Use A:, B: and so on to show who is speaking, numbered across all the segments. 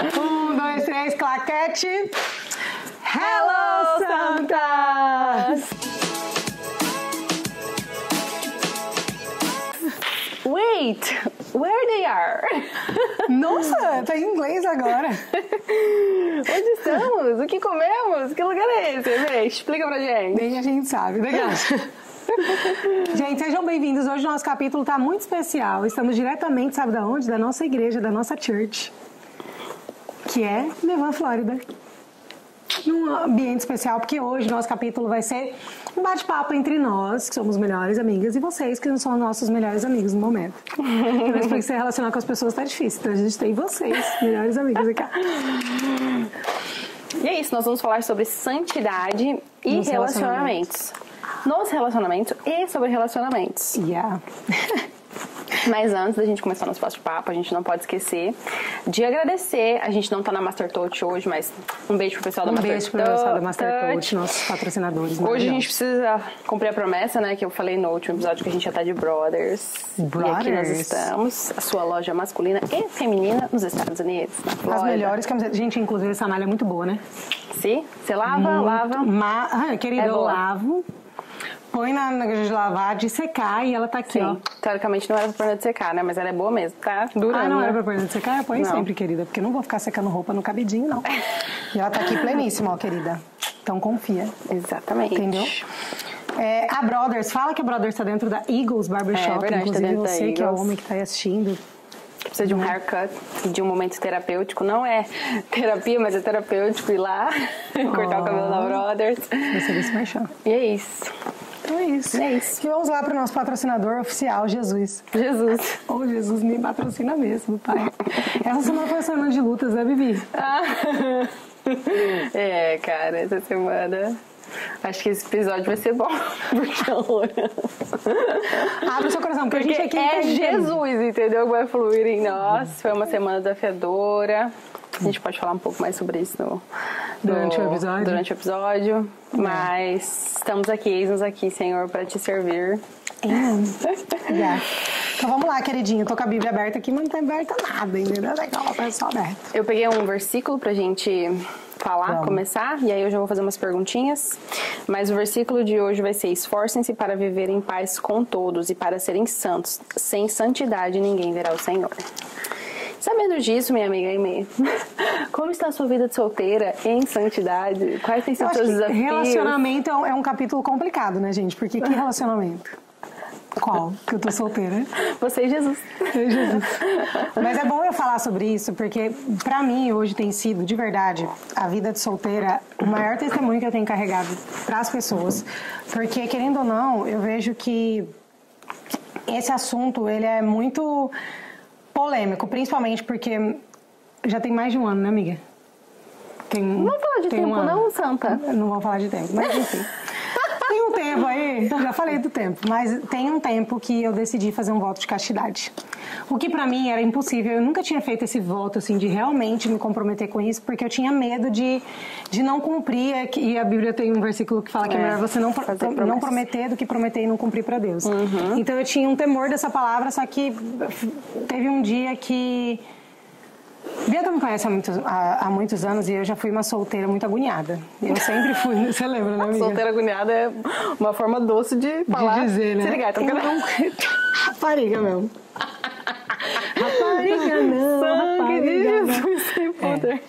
A: Um, dois, três, claquete.
B: Hello, Santas! Wait, where they are?
A: Nossa, tá em inglês agora.
B: Onde estamos? O que comemos? Que lugar é esse? Vê, explica pra gente.
A: Nem a gente sabe, legal. Gente, sejam bem-vindos. Hoje o nosso capítulo tá muito especial. Estamos diretamente, sabe da onde? Da nossa igreja, da nossa church, que é Levan, Flórida. Num ambiente especial, porque hoje o nosso capítulo vai ser um bate-papo entre nós, que somos melhores amigas, e vocês, que não são nossos melhores amigos no momento. Mas porque se relacionar com as pessoas tá difícil, então a gente tem vocês, melhores amigos aqui.
B: E é isso, nós vamos falar sobre santidade e relacionamentos. Nos relacionamentos e sobre relacionamentos.
A: Yeah.
B: Mas antes da gente começar nosso bate-papo, a gente não pode escuecer de agradecer. A gente não tá na Master Touch hoje, mas um beijo pro pessoal da Master Touch.
A: Um beijo pro pessoal da Master Touch, nossos patrocinadores.
B: Hoje a gente precisa cumprir a promessa, né, que eu falei no último episódio, que a gente já tá de Brothers. E aqui nós estamos, a sua loja masculina e feminina nos Estados Unidos, na Flórida.
A: As melhores camisetas. Gente, inclusive essa malha é muito boa, né?
B: Sim, você lava.
A: Querida, eu lavo. Põe na de lavar, de secar, e ela tá aqui, ó.
B: Teoricamente não era pra pôr de secar, né? Mas ela é boa mesmo, tá? Durando.
A: Não era pra pôr de secar? Eu ponho sempre, querida. Porque eu não vou ficar secando roupa no cabidinho, não. E ela tá aqui pleníssima, ó, querida. Então confia.
B: Exatamente.
A: Entendeu? A Brothers, fala que a Brothers tá dentro da Eagles Barbershop.
B: É verdade,
A: inclusive
B: tá dentro
A: você
B: da
A: que é o
B: Eagles.
A: homem que tá aí assistindo.
B: Precisa de um haircut e de um momento terapêutico. Não é terapia, mas é terapêutico ir lá cortar o cabelo da Brothers.
A: Você desse merchan.
B: E é isso.
A: Então é isso.
B: É isso.
A: E vamos lá pro nosso patrocinador oficial, Jesus.
B: Jesus.
A: Oh, Jesus me patrocina mesmo, pai. Essa semana foi a semana de lutas, né, Bibi?
B: Cara, essa semana... Acho que esse episódio vai ser bom. Porque
A: abre o seu coração, porque a gente aqui
B: é Jesus, entendeu? Que vai fluir em nós. Foi uma semana desafiadora. A gente pode falar um pouco mais sobre isso durante o episódio. Mas estamos aqui, eis-nos aqui, Senhor, para te servir.
A: Yeah. Então vamos lá, queridinha. Eu tô com a Bíblia aberta aqui, mas não tá aberta nada, entendeu? Legal, tá só aberta.
B: Eu peguei um versículo pra gente falar, começar, e aí eu já vou fazer umas perguntinhas. Mas o versículo de hoje vai ser: esforcem-se para viver em paz com todos e para serem santos. Sem santidade ninguém verá o Senhor. Sabendo disso, minha amiga Aimee, como está a sua vida de solteira em santidade? Quais têm sido os seus desafios?
A: Relacionamento é um capítulo complicado, né, gente? Porque que relacionamento? Qual? Que eu tô solteira.
B: Você e Jesus.
A: Eu e Jesus. Mas é bom eu falar sobre isso, porque pra mim hoje tem sido, de verdade, a vida de solteira, o maior testemunho que eu tenho carregado pras pessoas. Porque, querendo ou não, eu vejo que esse assunto, ele é muito polêmico, principalmente porque já tem mais de um ano, né, amiga?
B: Não vamos falar de tempo, não, Santa?
A: Não vamos falar de tempo, mas enfim. Tem um tempo aí, já falei do tempo, mas tem um tempo que eu decidi fazer um voto de castidade. O que pra mim era impossível, eu nunca tinha feito esse voto, assim, de realmente me comprometer com isso, porque eu tinha medo de não cumprir, e a Bíblia tem um versículo que fala que é melhor você não prometer do que prometer e não cumprir pra Deus. Então eu tinha um temor dessa palavra, só que teve um dia que... Bianca me conhece há muitos anos e eu já fui uma solteira muito agoniada. Eu sempre fui, você lembra, né, amiga?
B: Solteira agoniada é uma forma doce de falar.
A: De dizer, né?
B: Se ligar, então
A: rapariga mesmo. Rapariga não,
B: sangue de Jesus sem poder.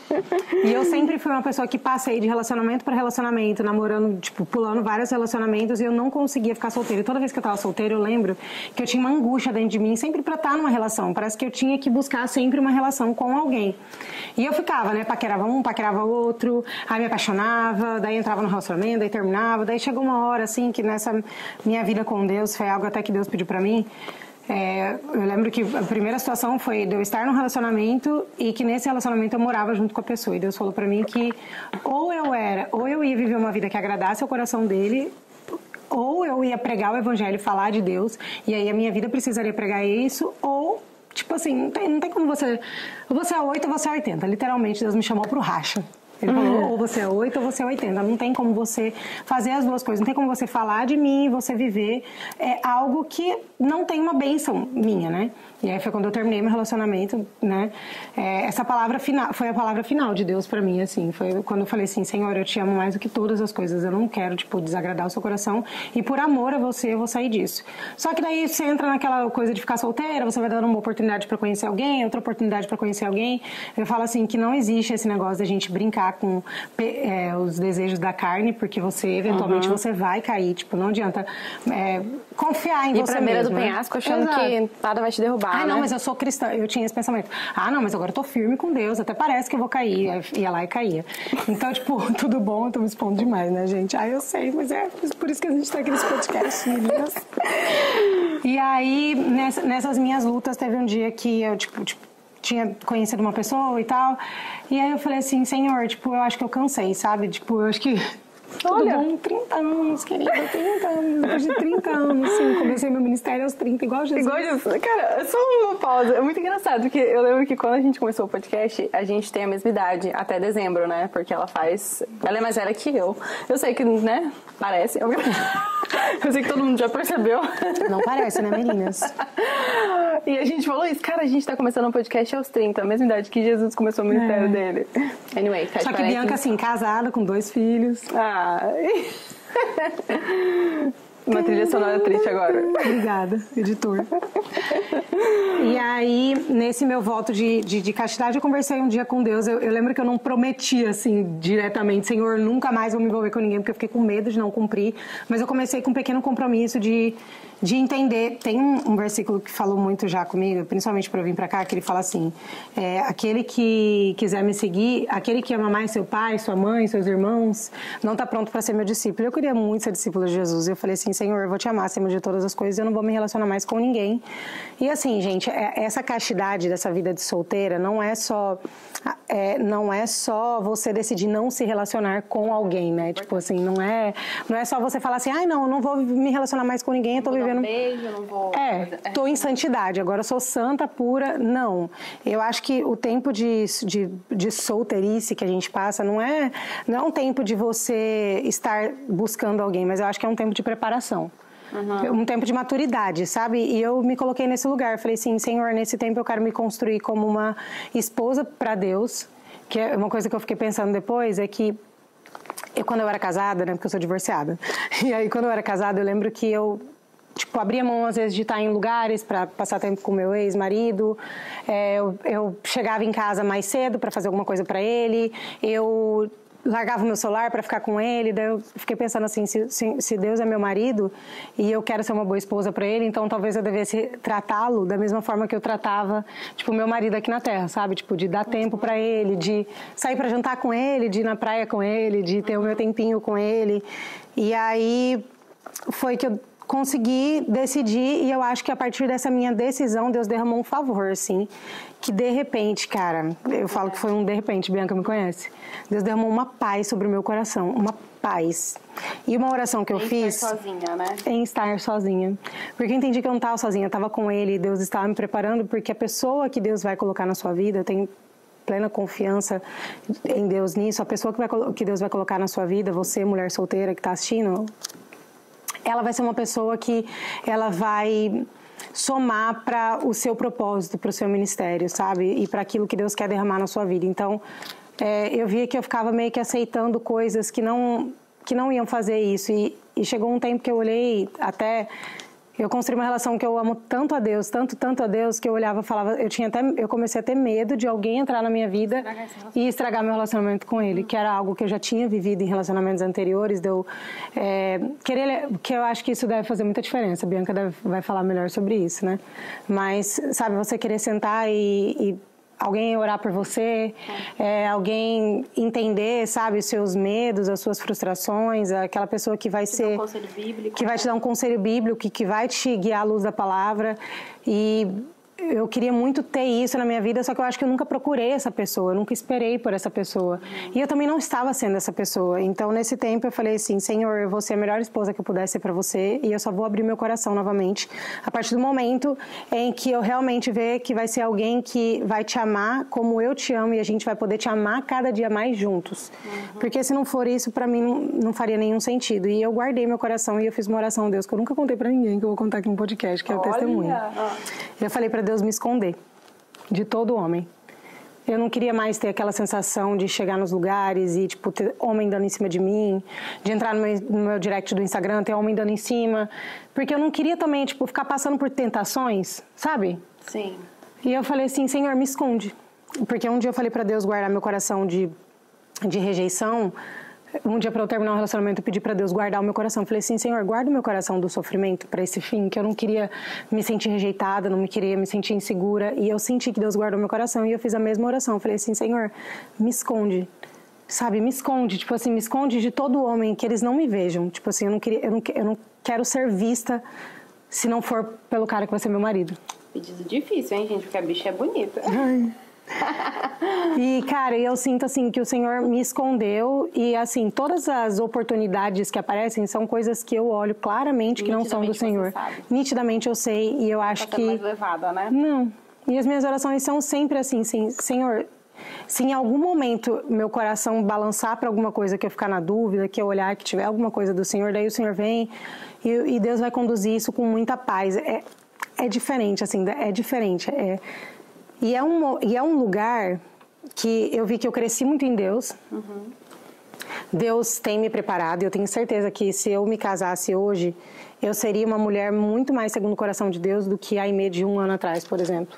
A: E eu sempre fui uma pessoa que passei de relacionamento para relacionamento, namorando, tipo, pulando vários relacionamentos, e eu não conseguia ficar solteira. E toda vez que eu tava solteira, eu lembro que eu tinha uma angústia dentro de mim sempre pra estar numa relação. Parece que eu tinha que buscar sempre uma relação com alguém. E eu ficava, né, paquerava um, paquerava outro, aí me apaixonava, daí entrava no relacionamento, daí terminava, daí chegou uma hora, assim, que nessa minha vida com Deus, foi algo até que Deus pediu pra mim. Eu lembro que a primeira situação foi de eu estar num relacionamento e que nesse relacionamento eu morava junto com a pessoa. E Deus falou pra mim que ou eu ia viver uma vida que agradasse ao coração dele, ou eu ia pregar o evangelho, falar de Deus, e aí a minha vida precisaria pregar isso, ou, tipo assim, não tem como você... Ou você é 8 ou você é 80. Literalmente, Deus me chamou pro racha. Ele falou, ou você é 8 ou você é 80. Não tem como você fazer as duas coisas. Não tem como você falar de mim e você viver algo que não tem uma bênção minha, né? E aí foi quando eu terminei meu relacionamento, né? Essa palavra final, foi a palavra final de Deus pra mim, assim. Foi quando eu falei assim, Senhor, eu te amo mais do que todas as coisas. Eu não quero, tipo, desagradar o seu coração. E por amor a você, eu vou sair disso. Só que daí você entra naquela coisa de ficar solteira, você vai dando uma oportunidade pra conhecer alguém, outra oportunidade pra conhecer alguém. Eu falo assim, que não existe esse negócio da gente brincar com os desejos da carne, porque você, eventualmente, você vai cair. Tipo, não adianta confiar em você mesmo.
B: E pra beira do penhasco, achando que nada vai te derrubar.
A: Ah, não, mas eu sou cristã. Eu tinha esse pensamento. Ah, não, mas agora eu tô firme com Deus. Até parece que eu vou cair. Aí ia lá e caía. Então, tipo, tudo bom, eu tô me expondo demais, né, gente? Ah, eu sei, mas é por isso que a gente tá aqui nesse podcast, meninas. E aí, nessas minhas lutas, teve um dia que eu, tipo, tinha conhecido uma pessoa e tal. E aí eu falei assim, Senhor, tipo, eu acho que eu cansei, sabe? Tipo, eu acho que... Olha, tudo bom, 30 anos, querida, 30 anos, depois de 30 anos, sim, comecei meu ministério aos 30, igual Jesus.
B: Igual Jesus. Cara, só uma pausa, é muito engraçado, porque eu lembro que quando a gente começou o podcast, a gente tem a mesma idade, até dezembro, né, porque ela é mais velha que eu. Eu sei que, né, parece, eu sei que todo mundo já percebeu.
A: Não parece, né, meninas?
B: E a gente falou isso, cara, a gente tá começando um podcast aos 30, a mesma idade que Jesus começou o ministério dele. Anyway, tá.
A: Só que Bianca, assim, casada, com 2 filhos.
B: Uma trilha sonora triste agora.
A: Obrigada, editor. E aí, nesse meu voto de castidade, eu conversei um dia com Deus. Eu lembro que eu não prometi, assim, diretamente, Senhor, nunca mais vou me envolver com ninguém, porque eu fiquei com medo de não cumprir. Mas eu comecei com um pequeno compromisso de entender. Tem um versículo que falou muito já comigo, principalmente para eu vir para cá, que ele fala assim, aquele que quiser me seguir, aquele que ama mais seu pai, sua mãe, seus irmãos, não está pronto para ser meu discípulo. Eu queria muito ser discípula de Jesus. Eu falei assim, Senhor, eu vou te amar acima de todas as coisas, eu não vou me relacionar mais com ninguém. E assim, gente, essa castidade dessa vida de solteira não é só você decidir não se relacionar com alguém, né? Tipo assim, não é só você falar assim, não, eu não vou me relacionar mais com ninguém, eu tô vivendo...
B: beijo, eu não vou...
A: tô em santidade, agora eu sou santa, pura. Não. Eu acho que o tempo de solteirice que a gente passa não é um tempo de você estar buscando alguém, mas eu acho que é um tempo de preparação. Um tempo de maturidade, sabe? E eu me coloquei nesse lugar. Falei assim, Senhor, nesse tempo eu quero me construir como uma esposa para Deus. Que é uma coisa que eu fiquei pensando depois, é que quando eu era casada, né? Porque eu sou divorciada. E aí, quando eu era casada, eu lembro que eu abria mão, às vezes, de estar em lugares para passar tempo com meu ex-marido. Eu chegava em casa mais cedo para fazer alguma coisa para ele. Eu largava o meu celular para ficar com ele. Daí eu fiquei pensando assim, se Deus é meu marido e eu quero ser uma boa esposa para ele, então talvez eu devesse tratá-lo da mesma forma que eu tratava, tipo, meu marido aqui na Terra, sabe? Tipo, de dar tempo para ele, de sair para jantar com ele, de ir na praia com ele, de ter o meu tempinho com ele. E aí foi que eu consegui decidir, e eu acho que a partir dessa minha decisão, Deus derramou um favor, assim, que de repente, cara, eu falo que foi um de repente, Bianca me conhece, Deus derramou uma paz sobre o meu coração, uma paz. E uma oração que eu fiz...
B: Estar sozinha, né?
A: Em estar sozinha. Porque eu entendi que eu não estava sozinha, eu estava com Ele, e Deus estava me preparando, porque a pessoa que Deus vai colocar na sua vida, eu tenho plena confiança em Deus nisso, a pessoa que Deus vai colocar na sua vida, você, mulher solteira que está assistindo, ela vai ser uma pessoa que ela vai somar para o seu propósito, para o seu ministério, sabe? E para aquilo que Deus quer derramar na sua vida. Então, eu via que eu ficava meio que aceitando coisas que não iam fazer isso. E chegou um tempo que eu olhei até... Eu construí uma relação que eu amo tanto a Deus, tanto a Deus, que eu olhava e falava... Eu comecei a ter medo de alguém entrar na minha vida e estragar meu relacionamento com Ele, que era algo que eu já tinha vivido em relacionamentos anteriores. Que eu acho que isso deve fazer muita diferença. A Bianca vai falar melhor sobre isso, né? Mas, sabe, você querer sentar e alguém orar por você, alguém entender, sabe, os seus medos, as suas frustrações, aquela pessoa que vai ser...
B: Um conselho bíblico.
A: Que vai te dar um conselho bíblico, que vai te guiar à luz da palavra. E eu queria muito ter isso na minha vida, só que eu acho que eu nunca procurei essa pessoa, eu nunca esperei por essa pessoa. E eu também não estava sendo essa pessoa. Então, nesse tempo, eu falei assim, Senhor, eu vou ser a melhor esposa que eu puder ser para você e eu só vou abrir meu coração novamente a partir do momento em que eu realmente ver que vai ser alguém que vai te amar como eu te amo e a gente vai poder te amar cada dia mais juntos. Porque se não for isso, para mim, não faria nenhum sentido. E eu guardei meu coração e eu fiz uma oração a Deus que eu nunca contei para ninguém, que eu vou contar aqui no podcast, que é o testemunho. Eu falei para Deus me esconder de todo homem. Eu não queria mais ter aquela sensação de chegar nos lugares e, tipo, ter homem dando em cima de mim, de entrar no meu direct do Instagram, ter homem dando em cima, porque eu não queria também, tipo, ficar passando por tentações, sabe?
B: Sim.
A: E eu falei assim, Senhor, me esconde. Porque um dia eu falei pra Deus guardar meu coração de rejeição. Um dia, para eu terminar um relacionamento, eu pedi para Deus guardar o meu coração. Eu falei assim, Senhor, guarda o meu coração do sofrimento para esse fim, que eu não queria me sentir rejeitada, não queria me sentir insegura. E eu senti que Deus guardou meu coração e eu fiz a mesma oração. Eu falei assim, Senhor, me esconde, sabe? Me esconde, tipo assim, me esconde de todo homem, que eles não me vejam. Tipo assim, eu não quero ser vista se não for pelo cara que vai ser meu marido.
B: Pedido difícil, hein, gente? Porque a bicha é bonita.
A: Ai. E, cara, eu sinto, assim, que o Senhor me escondeu e, assim, todas as oportunidades que aparecem são coisas que eu olho claramente que não são do Senhor. Nitidamente eu sei e eu acho que...
B: mais levada, né?
A: Não. E as minhas orações são sempre assim, Senhor, se em algum momento meu coração balançar para alguma coisa que eu ficar na dúvida, que eu olhar que tiver alguma coisa do Senhor, daí o Senhor vem e Deus vai conduzir isso com muita paz. É diferente, assim, é diferente. E é um lugar que eu vi que eu cresci muito em Deus. Deus tem me preparado. Eu tenho certeza que se eu me casasse hoje, eu seria uma mulher muito mais segundo o coração de Deus do que a Aimee de 1 ano atrás, por exemplo.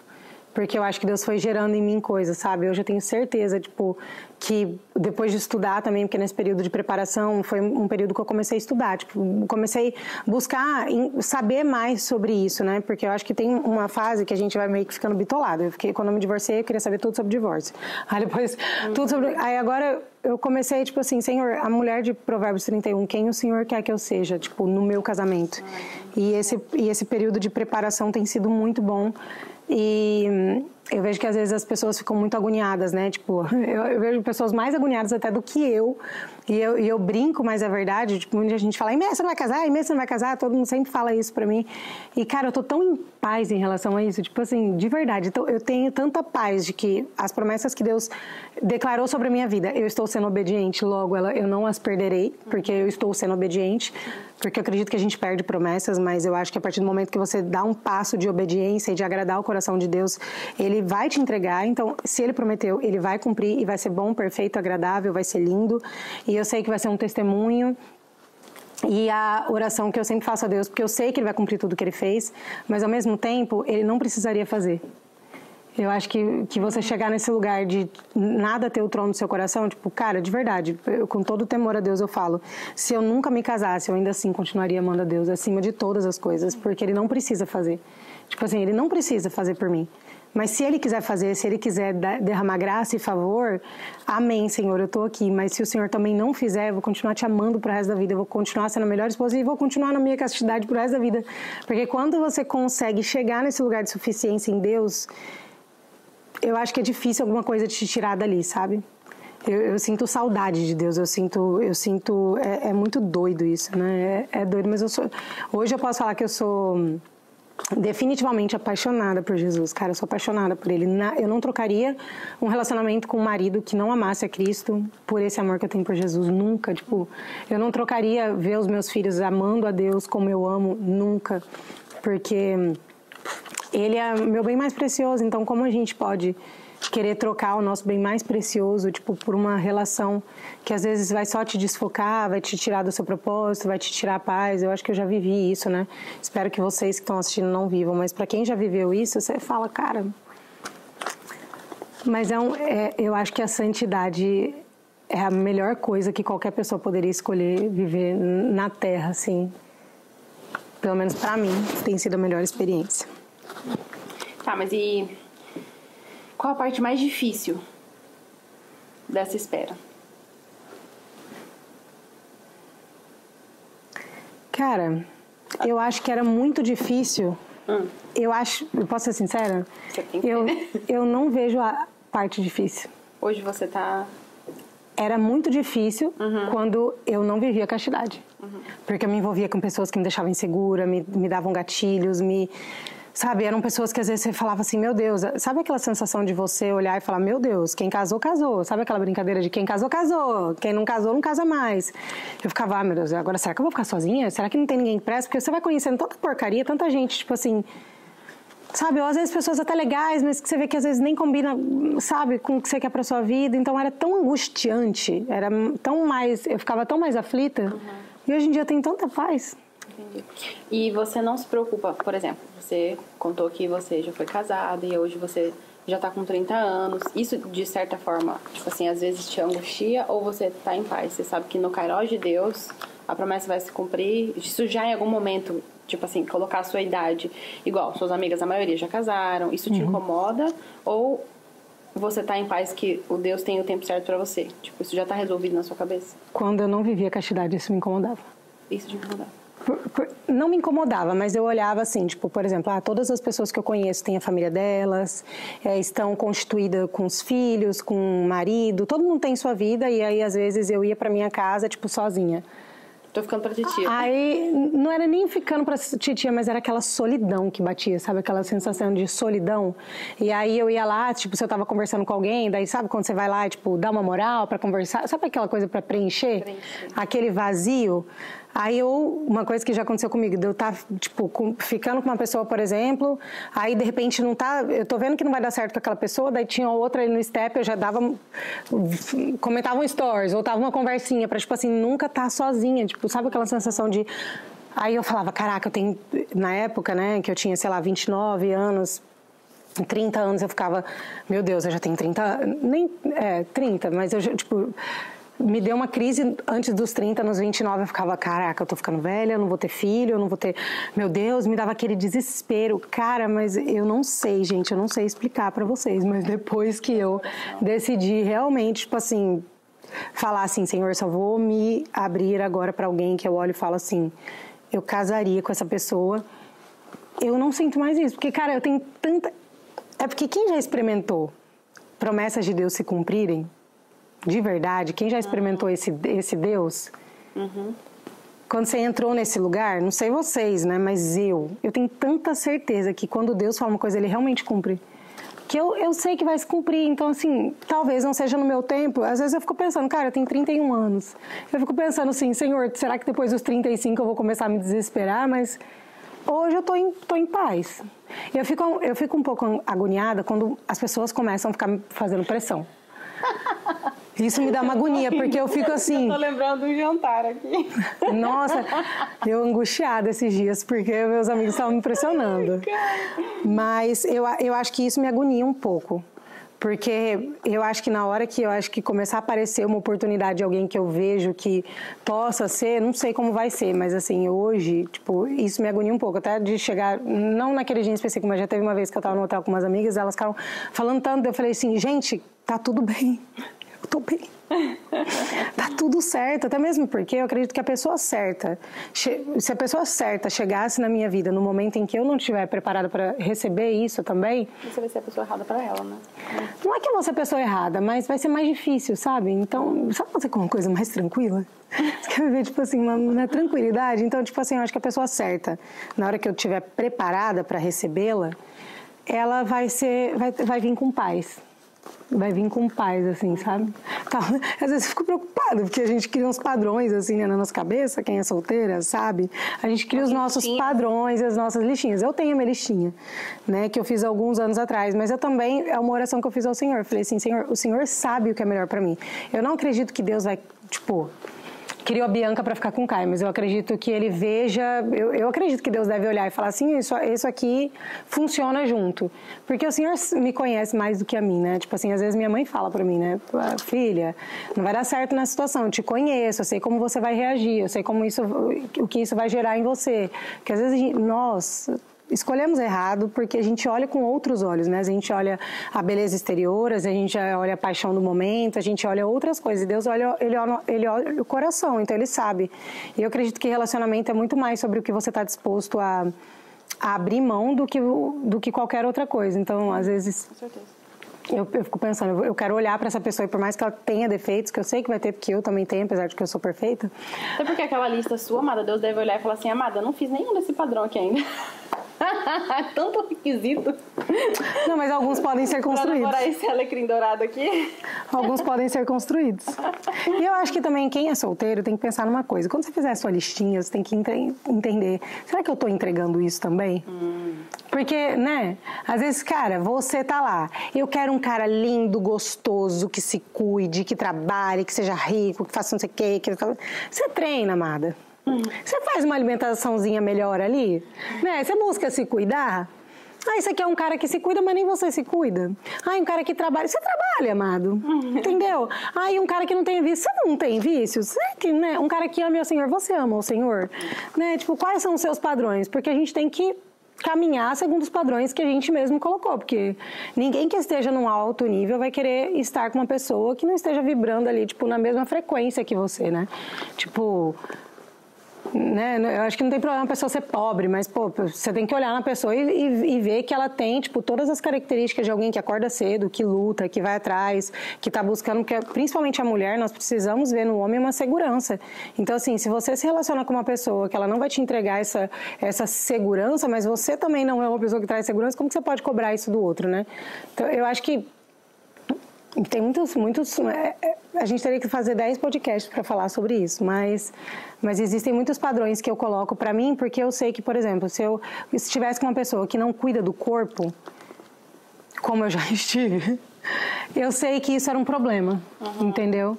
A: Porque eu acho que Deus foi gerando em mim coisas, sabe? Hoje eu tenho certeza, tipo, que depois de estudar também, porque nesse período de preparação foi um período que eu comecei a estudar, tipo, comecei a buscar saber mais sobre isso, né? Porque eu acho que tem uma fase que a gente vai meio que ficando bitolado. Quando eu me divorciei, eu queria saber tudo sobre divórcio. Aí depois, tudo sobre... Aí agora eu comecei, tipo assim, Senhor, a mulher de Provérbios 31, quem o Senhor quer que eu seja, tipo, no meu casamento? E esse período de preparação tem sido muito bom. E eu vejo que às vezes as pessoas ficam muito agoniadas, né? Tipo, eu vejo pessoas mais agoniadas até do que eu. E eu brinco, mas é verdade. Tipo, muita gente fala, Aimee, você não vai casar? Aimee, você não vai casar? Todo mundo sempre fala isso pra mim. E, cara, eu tô tão em paz em relação a isso. Tipo assim, de verdade. Então, eu tenho tanta paz de que as promessas que Deus declarou sobre a minha vida, eu estou sendo obediente. Logo, eu não as perderei, porque eu estou sendo obediente. Porque eu acredito que a gente perde promessas, mas eu acho que a partir do momento que você dá um passo de obediência e de agradar o coração de Deus, Ele vai te entregar. Então, se Ele prometeu, Ele vai cumprir e vai ser bom, perfeito, agradável, vai ser lindo. E eu sei que vai ser um testemunho. E a oração que eu sempre faço a Deus, porque eu sei que Ele vai cumprir tudo que Ele fez, mas ao mesmo tempo, Ele não precisaria fazer. Eu acho que você chegar nesse lugar de nada ter o trono do seu coração, tipo, cara, de verdade, com todo o temor a Deus eu falo, se eu nunca me casasse, eu ainda assim continuaria amando a Deus acima de todas as coisas, porque Ele não precisa fazer. Tipo assim, Ele não precisa fazer por mim. Mas se Ele quiser fazer, se Ele quiser derramar graça e favor, amém, Senhor, eu tô aqui. Mas se o Senhor também não fizer, eu vou continuar te amando pro resto da vida, eu vou continuar sendo a melhor esposa e vou continuar na minha castidade pro resto da vida. Porque quando você consegue chegar nesse lugar de suficiência em Deus, eu acho que é difícil alguma coisa te tirar dali, sabe? Eu sinto saudade de Deus, eu sinto é muito doido isso, né? É doido, mas hoje eu posso falar que eu sou definitivamente apaixonada por Jesus, cara, eu sou apaixonada por Ele. Eu não trocaria um relacionamento com um marido que não amasse a Cristo por esse amor que eu tenho por Jesus, nunca, tipo, eu não trocaria ver os meus filhos amando a Deus como eu amo, nunca, porque Ele é meu bem mais precioso, então como a gente pode querer trocar o nosso bem mais precioso, tipo, por uma relação que às vezes vai só te desfocar, vai te tirar do seu propósito, vai te tirar a paz. Eu acho que eu já vivi isso, né? Espero que vocês que estão assistindo não vivam, mas para quem já viveu isso, você fala, cara... Mas eu acho que a santidade é a melhor coisa que qualquer pessoa poderia escolher viver na Terra, assim. Pelo menos para mim, tem sido a melhor experiência.
B: Tá, mas e qual a parte mais difícil dessa espera?
A: Cara, eu acho que era muito difícil Eu acho... Eu posso ser sincera?
B: Você tem que
A: eu não vejo a parte difícil.
B: Hoje você tá...
A: Era muito difícil quando eu não vivia castidade. Porque eu me envolvia com pessoas que me deixavam insegura, me davam gatilhos, sabe, eram pessoas que às vezes você falava assim, meu Deus, sabe aquela sensação de você olhar e falar, meu Deus, quem casou, casou. Sabe aquela brincadeira de quem casou, casou. Quem não casou, não casa mais. Eu ficava, ah, meu Deus, agora será que eu vou ficar sozinha? Será que não tem ninguém que presta? Porque você vai conhecendo tanta porcaria, tanta gente, tipo assim... Sabe, ou às vezes pessoas até legais, mas que você vê que às vezes nem combina, sabe, com o que você quer pra sua vida. Então era tão angustiante, era tão mais... Eu ficava tão mais aflita. E hoje em dia tem tanta paz.
B: Entendi. E você não se preocupa, por exemplo, você contou que você já foi casada e hoje você já tá com 30 anos. Isso, de certa forma, tipo assim, às vezes te angustia ou você tá em paz? Você sabe que no Kairos de Deus a promessa vai se cumprir. Isso já em algum momento, tipo assim, colocar a sua idade igual, suas amigas, a maioria já casaram. Isso te incomoda? Ou você tá em paz que o Deus tem o tempo certo pra você? Tipo, isso já tá resolvido na sua cabeça?
A: Quando eu não vivia castidade, isso me incomodava.
B: Isso te incomodava?
A: Não me incomodava, mas eu olhava assim, tipo, por exemplo, todas as pessoas que eu conheço têm a família delas, estão constituídas com os filhos, com o marido, todo mundo tem sua vida, e aí às vezes eu ia pra minha casa, tipo, sozinha.
B: Tô ficando pra titia.
A: Aí, não era nem ficando pra titia, mas era aquela solidão que batia, sabe? Aquela sensação de solidão. E aí eu ia lá, tipo, se eu tava conversando com alguém, daí sabe quando você vai lá, tipo, dar uma moral pra conversar? Sabe aquela coisa pra preencher? Aquele vazio? Aí uma coisa que já aconteceu comigo, de eu estar, tipo, ficando com uma pessoa, por exemplo, aí de repente não tá, eu tô vendo que não vai dar certo com aquela pessoa, daí tinha outra aí no step, eu já comentava um stories, voltava uma conversinha, pra, tipo assim, nunca tá sozinha, tipo, sabe aquela sensação de... Aí eu falava, caraca, eu tenho, na época, né, que eu tinha, sei lá, 29 anos, 30 anos, eu ficava, meu Deus, eu já tenho 30, 30, mas eu já, tipo... Me deu uma crise antes dos 30, nos 29, eu ficava, caraca, eu tô ficando velha, eu não vou ter filho, eu não vou ter... Meu Deus, me dava aquele desespero. Cara, mas eu não sei, gente, eu não sei explicar pra vocês, mas depois que eu decidi realmente, tipo assim, falar assim, Senhor, só vou me abrir agora pra alguém que eu olho e falo assim, eu casaria com essa pessoa, eu não sinto mais isso, porque, cara, eu tenho tanta... É porque quem já experimentou promessas de Deus se cumprirem, de verdade, quem já experimentou esse Deus, quando você entrou nesse lugar, não sei vocês, né, mas eu tenho tanta certeza que quando Deus fala uma coisa, Ele realmente cumpre. Que eu sei que vai se cumprir, então assim, talvez não seja no meu tempo, às vezes eu fico pensando, cara, eu tenho 31 anos, eu fico pensando assim, Senhor, será que depois dos 35 eu vou começar a me desesperar, mas... Hoje eu tô em paz. Eu fico um pouco agoniada quando as pessoas começam a ficar me fazendo pressão. Isso me dá uma agonia, porque eu fico assim...
B: Eu tô lembrando de um jantar aqui.
A: Nossa, eu angustiada esses dias, porque meus amigos estavam me pressionando. Mas eu acho que isso me agonia um pouco. Porque eu acho que na hora que começar a aparecer uma oportunidade de alguém que eu vejo que possa ser, não sei como vai ser, mas assim, hoje, tipo, isso me agonia um pouco. Até de chegar, não naquele dia em específico, mas já teve uma vez que eu tava no hotel com umas amigas, elas ficaram falando tanto, eu falei assim, gente, tá tudo bem. Eu tô bem. Tá tudo certo, até mesmo porque eu acredito que a pessoa certa, se a pessoa certa chegasse na minha vida no momento em que eu não estiver preparada para receber isso também,
B: você vai ser a pessoa errada para ela, né?
A: Não é que eu vou ser a pessoa errada, mas vai ser mais difícil, sabe? Então, sabe fazer com uma coisa mais tranquila? Você quer viver, tipo assim, uma tranquilidade? Então, tipo assim, eu acho que a pessoa certa, na hora que eu estiver preparada para recebê-la, ela vai vir com paz. Vai vir com paz, assim, sabe? Tá, às vezes eu fico preocupada, porque a gente cria uns padrões, assim, né, na nossa cabeça, quem é solteira, sabe? A gente cria os nossos padrões, as nossas listinhas. Eu tenho a minha listinha, né, que eu fiz alguns anos atrás, mas eu também, é uma oração que eu fiz ao Senhor. Eu falei assim, Senhor, o Senhor sabe o que é melhor pra mim. Eu não acredito que Deus vai, tipo... Criou a Bianca para ficar com o Caio, mas eu acredito que ele veja... Eu acredito que Deus deve olhar e falar assim, isso aqui funciona junto. Porque o Senhor me conhece mais do que a mim, né? Tipo assim, às vezes minha mãe fala para mim, né? Filha, não vai dar certo nessa situação, eu te conheço, eu sei como você vai reagir, eu sei o que isso vai gerar em você. Porque às vezes nós... escolhemos errado porque a gente olha com outros olhos, né? A gente olha a beleza exterior, a gente olha a paixão do momento, a gente olha outras coisas. E Deus ele olha o coração, então Ele sabe. E eu acredito que relacionamento é muito mais sobre o que você está disposto a a abrir mão do que qualquer outra coisa. Então, às vezes...
B: Com certeza.
A: Eu fico pensando, eu quero olhar pra essa pessoa e por mais que ela tenha defeitos, que eu sei que vai ter, porque eu também tenho, apesar de que eu sou perfeita.
B: Até porque aquela lista sua, amada, Deus deve olhar e falar assim, amada, eu não fiz nenhum desse padrão aqui ainda. Tanto requisito.
A: Não, mas alguns podem ser construídos.
B: Pra namorar esse alecrim dourado aqui.
A: Alguns podem ser construídos. E eu acho que também quem é solteiro tem que pensar numa coisa. Quando você fizer a sua listinha, você tem que entender, será que eu tô entregando isso também? Porque, né, às vezes, cara, você tá lá, eu quero um cara lindo, gostoso, que se cuide, que trabalhe, que seja rico, que faça não sei o quê. Você treina, amada. Você faz uma alimentaçãozinha melhor ali, né? Você busca se cuidar. Isso aqui é um cara que se cuida, mas nem você se cuida. Um cara que trabalha. Você trabalha, amado. Entendeu? Um cara que não tem vício. Você não tem vícios? Né? Um cara que ama o Senhor, você ama o Senhor? Né? Tipo, quais são os seus padrões? Porque a gente tem que caminhar segundo os padrões que a gente mesmo colocou, porque ninguém que esteja num alto nível vai querer estar com uma pessoa que não esteja vibrando ali, tipo, na mesma frequência que você, né? Tipo... Né? Eu acho que não tem problema a pessoa ser pobre, mas pô, você tem que olhar na pessoa e ver que ela tem tipo, todas as características de alguém que acorda cedo, que luta, que vai atrás, que está buscando, porque principalmente a mulher, nós precisamos ver no homem uma segurança. Então assim, se você se relaciona com uma pessoa que ela não vai te entregar essa segurança, mas você também não é uma pessoa que traz segurança, como que você pode cobrar isso do outro, né? Então eu acho que tem muitos... A gente teria que fazer 10 podcasts para falar sobre isso, mas existem muitos padrões que eu coloco para mim, porque eu sei que, por exemplo, se eu estivesse com uma pessoa que não cuida do corpo, como eu já estive, eu sei que isso era um problema, entendeu?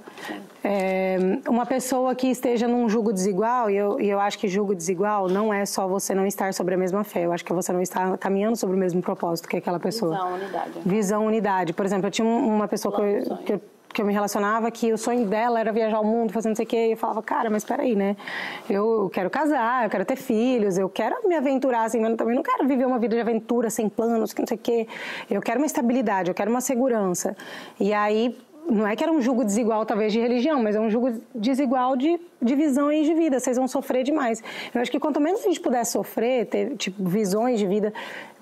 A: Uma pessoa que esteja num jugo desigual, e eu acho que jugo desigual não é só você não estar sobre a mesma fé, eu acho que você não está caminhando sobre o mesmo propósito que aquela pessoa.
B: Visão, unidade.
A: Visão, unidade. Por exemplo, eu tinha uma pessoa que eu me relacionava que o sonho dela era viajar o mundo, fazer não sei o quê, e eu falava, cara, mas peraí, né? Eu quero casar, eu quero ter filhos, eu quero me aventurar, assim, mas eu também não quero viver uma vida de aventura, sem planos, não sei o quê. Eu quero uma estabilidade, eu quero uma segurança. E aí, não é que era um jugo desigual, talvez, de religião, mas é um jugo desigual de visão e de vida. Vocês vão sofrer demais. Eu acho que quanto menos a gente puder sofrer, ter, tipo, visões de vida...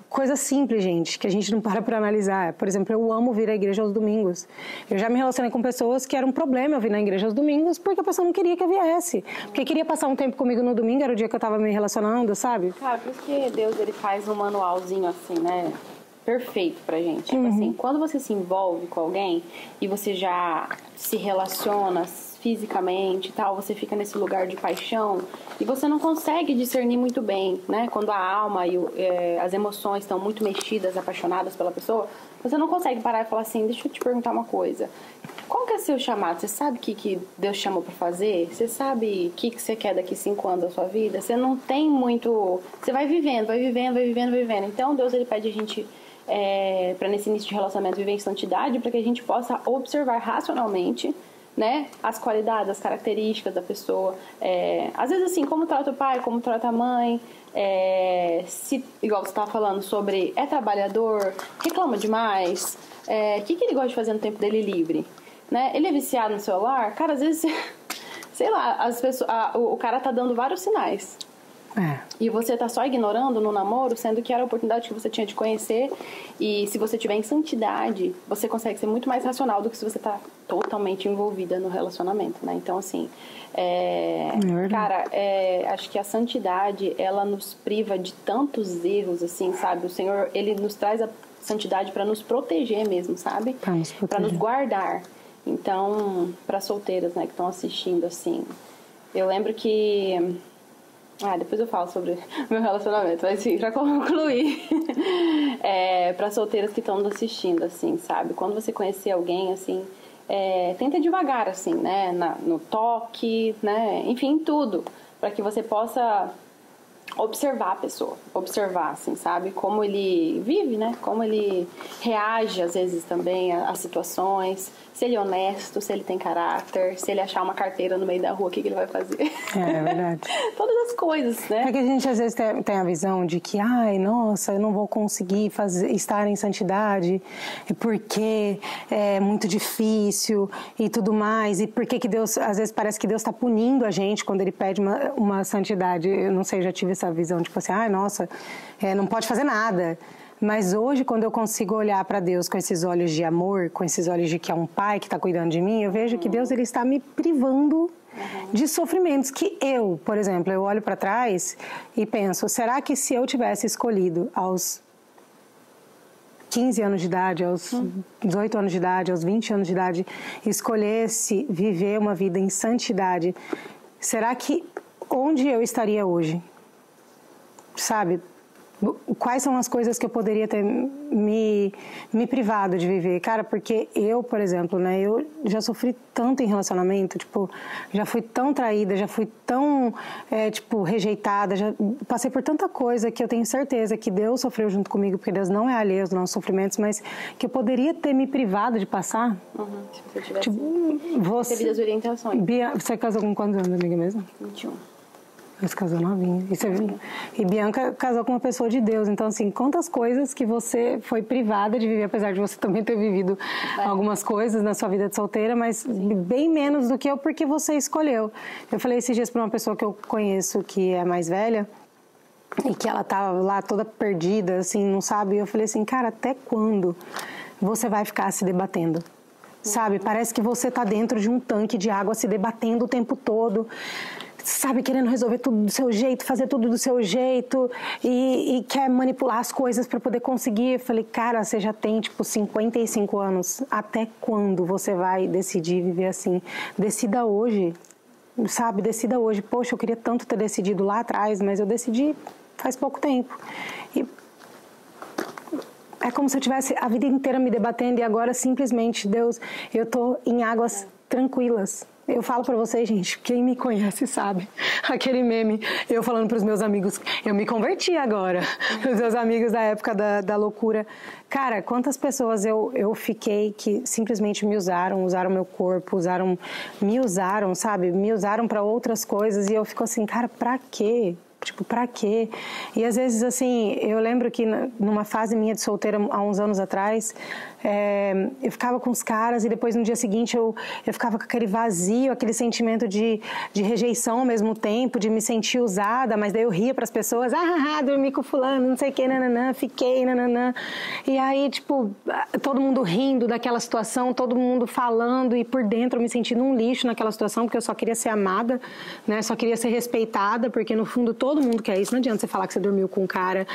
A: Coisa simples, gente, que a gente não para analisar. Por exemplo, eu amo vir à igreja aos domingos. Eu já me relacionei com pessoas que era um problema eu vir na igreja aos domingos porque a pessoa não queria que eu viesse. Porque queria passar um tempo comigo no domingo, era o dia que eu tava me relacionando, sabe?
B: Cara, porque Deus, ele faz um manualzinho assim, né? Perfeito pra gente. Tipo assim, quando você se envolve com alguém e você já se relaciona fisicamente e tal, você fica nesse lugar de paixão e você não consegue discernir muito bem, né? Quando a alma e as emoções estão muito mexidas, apaixonadas pela pessoa, você não consegue parar e falar assim, deixa eu te perguntar uma coisa. Qual que é seu chamado? Você sabe o que Deus chamou pra fazer? Você sabe o que você quer daqui 5 anos da sua vida? Você não tem muito... Você vai vivendo. Então, Deus, ele pede a gente... para nesse início de relacionamento viver em santidade, para que a gente possa observar racionalmente, né, as qualidades, as características da pessoa, às vezes assim, como trata o pai, como trata a mãe, se, igual você estava falando sobre trabalhador, reclama demais, o que ele gosta de fazer no tempo dele livre, né? Ele é viciado no celular, cara, às vezes sei lá, as pessoas, o cara tá dando vários sinais. E você tá só ignorando no namoro, sendo que era a oportunidade que você tinha de conhecer. E se você tiver em santidade, você consegue ser muito mais racional do que se você tá totalmente envolvida no relacionamento, né? Então, assim, cara, acho que a santidade, ela nos priva de tantos erros, assim, sabe? O Senhor, ele nos traz a santidade para nos proteger mesmo, sabe? Para nos guardar. Então, para solteiras, né, que estão assistindo, assim, eu lembro que... depois eu falo sobre meu relacionamento, mas sim, pra concluir. Pra solteiras que estão nos assistindo, assim, sabe? Quando você conhecer alguém, assim, tenta devagar, assim, né? No toque, né? Enfim, tudo. Pra que você possa observar a pessoa. Observar, assim, sabe? Como ele vive, né? Como ele reage, às vezes, também às situações. Se ele é honesto, se ele tem caráter, se ele achar uma carteira no meio da rua, o que ele vai fazer? É verdade. Todas as coisas, né?
A: Porque a gente às vezes tem a visão de que, nossa, eu não vou conseguir estar em santidade porque é muito difícil e tudo mais. E por que Deus, às vezes parece que Deus está punindo a gente quando ele pede uma santidade. Eu não sei, já tive essa visão, tipo assim, nossa, não pode fazer nada. Mas hoje, quando eu consigo olhar para Deus com esses olhos de amor, com esses olhos de que é um pai que está cuidando de mim, eu vejo que Deus ele está me privando de sofrimentos que eu, por exemplo, eu olho para trás e penso, será que se eu tivesse escolhido aos 15 anos de idade, aos 18 anos de idade, aos 20 anos de idade, escolhesse viver uma vida em santidade, será que onde eu estaria hoje? Sabe? Quais são as coisas que eu poderia ter me privado de viver? Cara, porque eu, por exemplo, né, eu já sofri tanto em relacionamento, tipo, já fui tão traída, já fui tão, rejeitada, já passei por tanta coisa que eu tenho certeza que Deus sofreu junto comigo, porque Deus não é alheio aos nossos sofrimentos, mas que eu poderia ter me privado de passar.
B: Se você tivesse recebido as orientações.
A: Bia, você casou com quantos anos, amiga mesmo?
B: 21.
A: Você casou novinha. E Bianca casou com uma pessoa de Deus. Então, assim, quantas coisas que você foi privada de viver, apesar de você também ter vivido algumas coisas na sua vida de solteira, mas bem menos do que eu, porque você escolheu. Eu falei esses dias para uma pessoa que eu conheço que é mais velha, e que ela tá lá toda perdida, assim, não sabe. E eu falei assim, cara, até quando você vai ficar se debatendo? Sabe? Parece que você tá dentro de um tanque de água se debatendo o tempo todo. Sabe, querendo resolver tudo do seu jeito, fazer tudo do seu jeito e quer manipular as coisas para poder conseguir. Eu falei, cara, você já tem, 55 anos. Até quando você vai decidir viver assim? Decida hoje, sabe? Decida hoje. Poxa, eu queria tanto ter decidido lá atrás, mas eu decidi faz pouco tempo. E é como se eu tivesse a vida inteira me debatendo e agora simplesmente, Deus, eu tô em águas tranquilas. Eu falo pra vocês, gente, quem me conhece sabe. Aquele meme, eu falando pros meus amigos, eu me converti agora. Os meus amigos da época da loucura. Cara, quantas pessoas eu fiquei que simplesmente me usaram meu corpo, me usaram, sabe? Me usaram pra outras coisas e eu fico assim, cara, pra quê? Tipo, pra quê? E às vezes, assim, eu lembro que numa fase minha de solteira, há uns anos atrás, eu ficava com os caras e depois no dia seguinte eu ficava com aquele vazio, aquele sentimento de rejeição ao mesmo tempo, de me sentir usada, mas daí eu ria pras pessoas, dormi com fulano, não sei o que, nananã, fiquei, nananã. E aí, tipo, todo mundo rindo daquela situação, todo mundo falando e por dentro eu me sentindo um lixo naquela situação, porque eu só queria ser amada, né? Só queria ser respeitada, porque no fundo todo mundo quer isso. Não adianta você falar que você dormiu com um cara,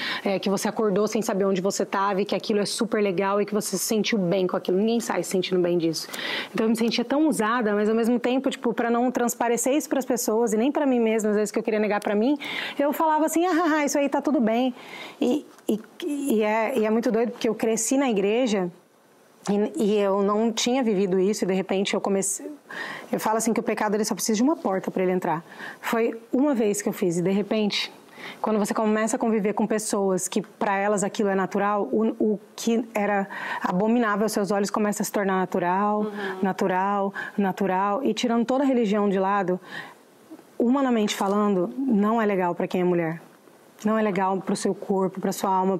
A: que você acordou sem saber onde você estava e que aquilo é super legal e que você se sentiu bem com aquilo. Ninguém sai se sentindo bem disso. Então eu me sentia tão usada, mas ao mesmo tempo, tipo, para não transparecer isso para as pessoas e nem para mim mesma, às vezes que eu queria negar para mim, eu falava assim, isso aí tá tudo bem. E é muito doido porque eu cresci na igreja e eu não tinha vivido isso e de repente eu comecei... Eu falo assim que o pecado ele só precisa de uma porta para ele entrar. Foi uma vez que eu fiz e de repente, quando você começa a conviver com pessoas que para elas aquilo é natural, o que era abominável aos seus olhos começa a se tornar natural, natural. E tirando toda a religião de lado, humanamente falando, não é legal para quem é mulher. Não é legal para o seu corpo, para sua alma,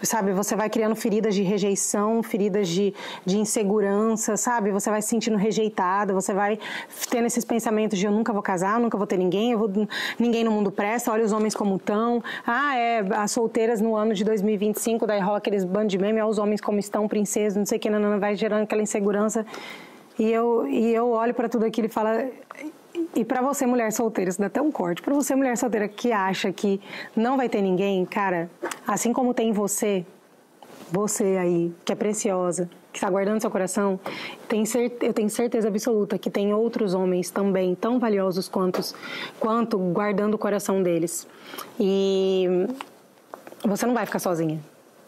A: sabe? Você vai criando feridas de rejeição, feridas de insegurança, sabe? Você vai se sentindo rejeitada, você vai tendo esses pensamentos de eu nunca vou casar, eu nunca vou ter ninguém, ninguém no mundo presta, olha os homens como estão. As solteiras no ano de 2025, daí rola aqueles bandos de meme, os homens como estão, princesas, não sei o que, não, vai gerando aquela insegurança. E eu olho para tudo aquilo e falo... E pra você, mulher solteira, isso dá até um corte. Pra você, mulher solteira que acha que não vai ter ninguém, cara, assim como tem você aí, que é preciosa, que está guardando seu coração, eu tenho certeza absoluta que tem outros homens também tão valiosos quanto guardando o coração deles. E você não vai ficar sozinha.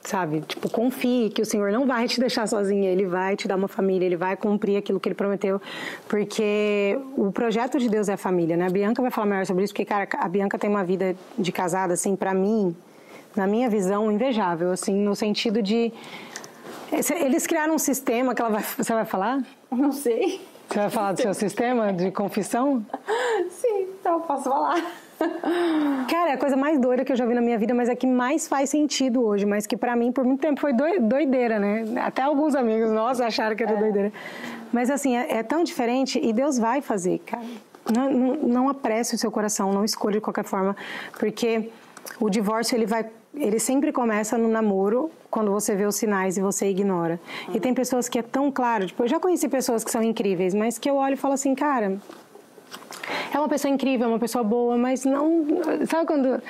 A: Sabe? Tipo, confie que o Senhor não vai te deixar sozinha, Ele vai te dar uma família, Ele vai cumprir aquilo que Ele prometeu, porque o projeto de Deus é a família, né? A Bianca vai falar melhor sobre isso, porque, cara, a Bianca tem uma vida de casada, assim, pra mim, na minha visão, invejável, assim, no sentido de... Eles criaram um sistema que você vai falar?
B: Não sei.
A: Você vai falar do seu sistema de confissão?
B: Sim, então eu posso falar.
A: Cara, é a coisa mais doida que eu já vi na minha vida, mas é que mais faz sentido hoje, mas que pra mim por muito tempo foi doideira, né? Até alguns amigos nossos acharam que era doideira. Mas assim, é tão diferente e Deus vai fazer, cara. não apresse o seu coração, não escolha de qualquer forma, porque o divórcio ele sempre começa no namoro, quando você vê os sinais e você ignora. E tem pessoas que é tão claro, tipo, eu já conheci pessoas que são incríveis, mas que eu olho e falo assim, cara, é uma pessoa incrível, é uma pessoa boa, mas não... Sabe quando...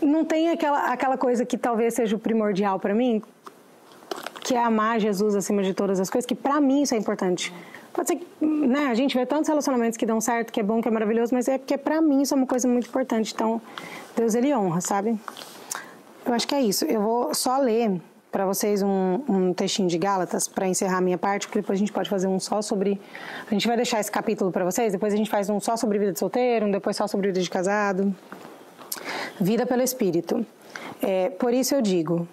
A: Não tem aquela coisa que talvez seja o primordial pra mim, que é amar Jesus acima de todas as coisas, que pra mim isso é importante. Pode ser que, né, a gente vê tantos relacionamentos que dão certo, que é bom, que é maravilhoso, mas é porque pra mim isso é uma coisa muito importante. Então, Deus, ele honra, sabe? Eu acho que é isso. Eu vou só ler para vocês um textinho de Gálatas para encerrar a minha parte, porque depois a gente pode fazer um só sobre... A gente vai deixar esse capítulo para vocês, depois a gente faz um só sobre vida de solteiro, depois só sobre vida de casado. Vida pelo Espírito. Por isso eu digo...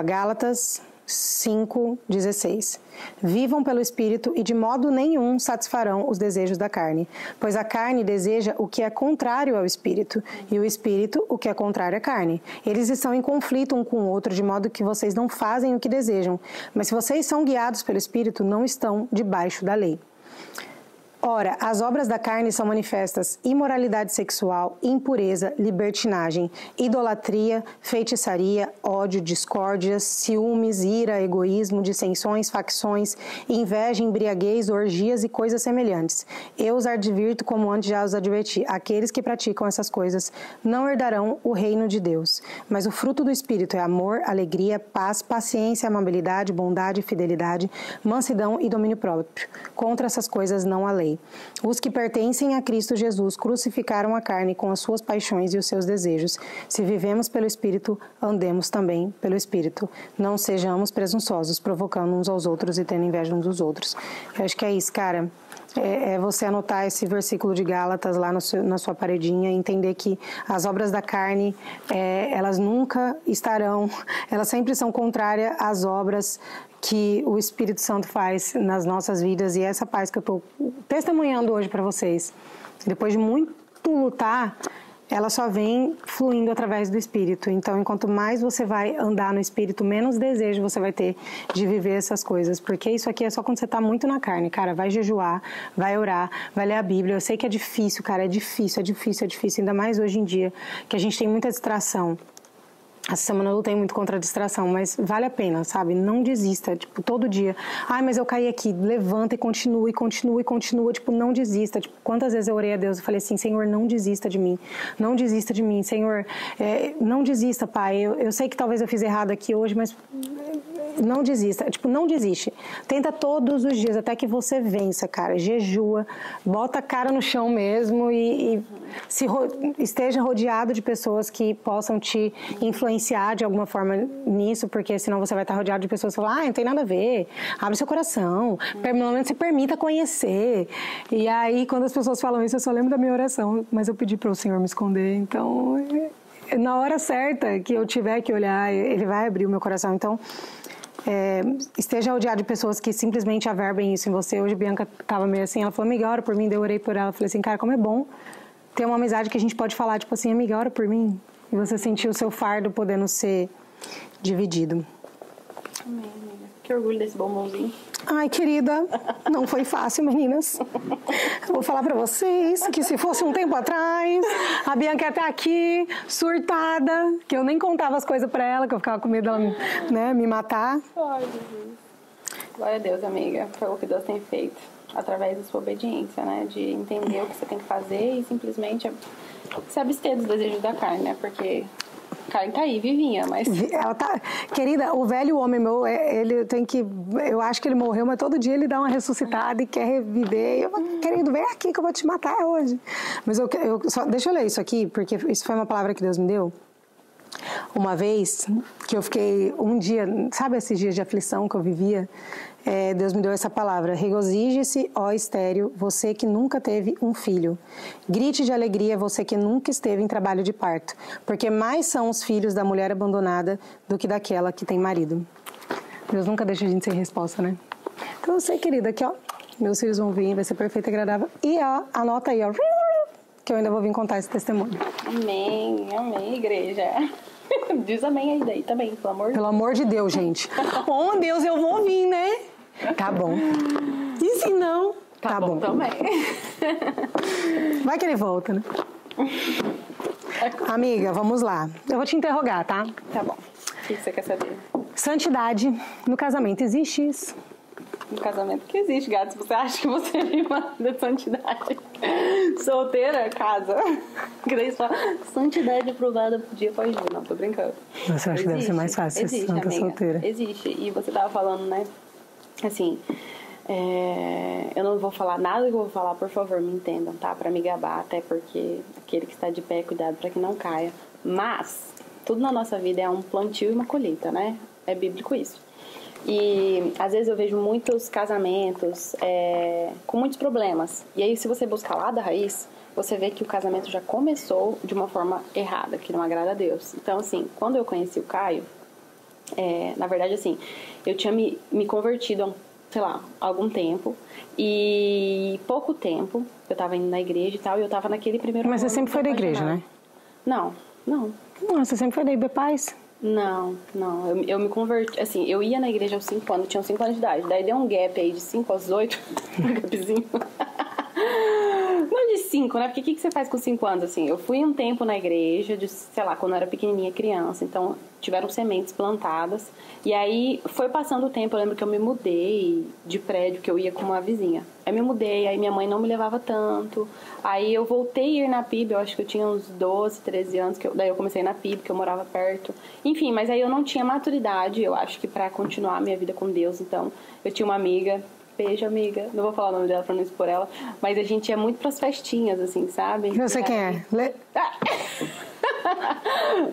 A: Gálatas 5:16. Vivam pelo Espírito e de modo nenhum satisfarão os desejos da carne, pois a carne deseja o que é contrário ao Espírito, e o Espírito o que é contrário à carne. Eles estão em conflito um com o outro, de modo que vocês não fazem o que desejam. Mas se vocês são guiados pelo Espírito, não estão debaixo da lei. Ora, as obras da carne são manifestas: imoralidade sexual, impureza, libertinagem, idolatria, feitiçaria, ódio, discórdias, ciúmes, ira, egoísmo, dissensões, facções, inveja, embriaguez, orgias e coisas semelhantes. Eu os advirto como antes já os adverti: aqueles que praticam essas coisas não herdarão o reino de Deus. Mas o fruto do Espírito é amor, alegria, paz, paciência, amabilidade, bondade, fidelidade, mansidão e domínio próprio. Contra essas coisas não há lei. Os que pertencem a Cristo Jesus crucificaram a carne com as suas paixões e os seus desejos. Se vivemos pelo Espírito, andemos também pelo Espírito. Não sejamos presunçosos, provocando uns aos outros e tendo inveja uns dos outros. Eu acho que é isso, cara. É você anotar esse versículo de Gálatas lá na sua paredinha e entender que as obras da carne, elas nunca estarão, elas sempre são contrárias às obras que o Espírito Santo faz nas nossas vidas, e essa paz que eu estou testemunhando hoje para vocês, depois de muito lutar, ela só vem fluindo através do Espírito. Então, enquanto mais você vai andar no Espírito, menos desejo você vai ter de viver essas coisas. Porque isso aqui é só quando você está muito na carne, cara. Vai jejuar, vai orar, vai ler a Bíblia. Eu sei que é difícil, cara. É difícil. Ainda mais hoje em dia, que a gente tem muita distração. Essa semana eu lutei muito contra a distração, mas vale a pena, sabe? Não desista, tipo, todo dia. Ai, mas eu caí aqui. Levanta e continua, tipo, não desista. Tipo, quantas vezes eu orei a Deus e falei assim: Senhor, não desista de mim. Não desista de mim, Senhor. Não desista, Pai. Eu sei que talvez eu fiz errado aqui hoje, mas não desista. Tipo, não desiste. Tenta todos os dias, até que você vença, cara. Jejua, bota a cara no chão mesmo e esteja rodeado de pessoas que possam te influenciar de alguma forma nisso, porque senão você vai estar rodeado de pessoas que falam: não tem nada a ver, abre seu coração, pelo menos se permita conhecer. E aí, quando as pessoas falam isso, eu só lembro da minha oração, mas eu pedi para o Senhor me esconder. Então, na hora certa que eu tiver que olhar, Ele vai abrir o meu coração. Então, esteja rodeado de pessoas que simplesmente averbem isso em você. Hoje a Bianca estava meio assim, ela falou: amiga, ora por mim. Eu orei por ela, eu falei assim: cara, como é bom ter uma amizade que a gente pode falar, tipo assim, amiga, ora por mim. E você sentir o seu fardo podendo ser dividido.
B: Amém, amiga. Que orgulho desse bombonzinho.
A: Ai, querida, não foi fácil, meninas. Eu vou falar pra vocês que se fosse um tempo atrás, a Bianca ia estar aqui, surtada, que eu nem contava as coisas pra ela, que eu ficava com medo dela, né, me matar.
B: Ai, Jesus. Glória a Deus, amiga, pelo que Deus tem feito. Através da sua obediência, né? De entender o que você tem que fazer e simplesmente se abster dos desejos da carne, né? Porque a carne tá aí, vivinha, mas...
A: Ela tá... Querida, o velho homem meu, ele tem que... Eu acho que ele morreu, mas todo dia ele dá uma ressuscitada e quer reviver. Eu, querido, vem aqui que eu vou te matar hoje. Mas deixa eu ler isso aqui, porque isso foi uma palavra que Deus me deu. Uma vez que eu fiquei um dia... Sabe esses dias de aflição que eu vivia? Deus me deu essa palavra: regozije-se, ó estéril, você que nunca teve um filho. Grite de alegria, você que nunca esteve em trabalho de parto, porque mais são os filhos da mulher abandonada do que daquela que tem marido. Deus nunca deixa a gente sem resposta, né? Então eu sei, querida, aqui ó, meus filhos vão vir, vai ser perfeito e agradável. E ó, anota aí, ó, que eu ainda vou vir contar esse testemunho.
B: Amém, amém, igreja. Diz amém aí daí também, pelo amor de Deus.
A: Pelo amor de Deus, gente. Oh, Deus, eu vou vir, né? Tá bom. E se não? Tá bom.
B: Também.
A: Vai que ele volta, né? Amiga, vamos lá. Eu vou te interrogar, tá?
B: Tá bom. O que você quer saber?
A: Santidade no casamento, existe isso?
B: No casamento que existe, gato. Se você acha que você vive uma vida de santidade solteira, casa. Que daí só santidade aprovada dia após dia. Não, tô brincando.
A: Você acha que deve ser mais fácil ser santa
B: amiga,
A: solteira?
B: Existe. E você tava falando, né? Assim, eu não vou falar nada que eu vou falar, por favor, me entendam, tá? Pra me gabar, até porque aquele que está de pé, cuidado pra que não caia. Mas, tudo na nossa vida é um plantio e uma colheita, né? É bíblico isso. E às vezes eu vejo muitos casamentos com muitos problemas. E aí, se você buscar lá da raiz, você vê que o casamento já começou de uma forma errada, que não agrada a Deus. Então, assim, quando eu conheci o Caio, na verdade, assim, eu tinha me convertido há algum tempo. E pouco tempo, eu tava indo na igreja e tal, e eu tava naquele primeiro...
A: Mas você sempre foi da igreja, né?
B: Não.
A: Você sempre foi da IB Paz?
B: Não. Eu me converti, assim, eu ia na igreja aos 5 anos, tinha 5 anos de idade. Daí deu um gap aí de 5 aos 8, um gapzinho. Não de 5, né? Porque o que você faz com 5 anos, assim? Eu fui um tempo na igreja, sei lá, quando eu era pequenininha, criança. Então, tiveram sementes plantadas. E aí, foi passando o tempo, eu lembro que eu me mudei de prédio, que eu ia com uma vizinha. Aí me mudei, aí minha mãe não me levava tanto. Aí eu voltei a ir na PIB, eu acho que eu tinha uns 12, 13 anos, daí eu comecei na PIB, que eu morava perto. Enfim, mas aí eu não tinha maturidade, eu acho que pra continuar a minha vida com Deus. Então, eu tinha uma amiga... Beijo, amiga. Não vou falar o nome dela pra não expor ela. Mas a gente ia muito pras festinhas, assim, sabe?
A: Eu sei quem é.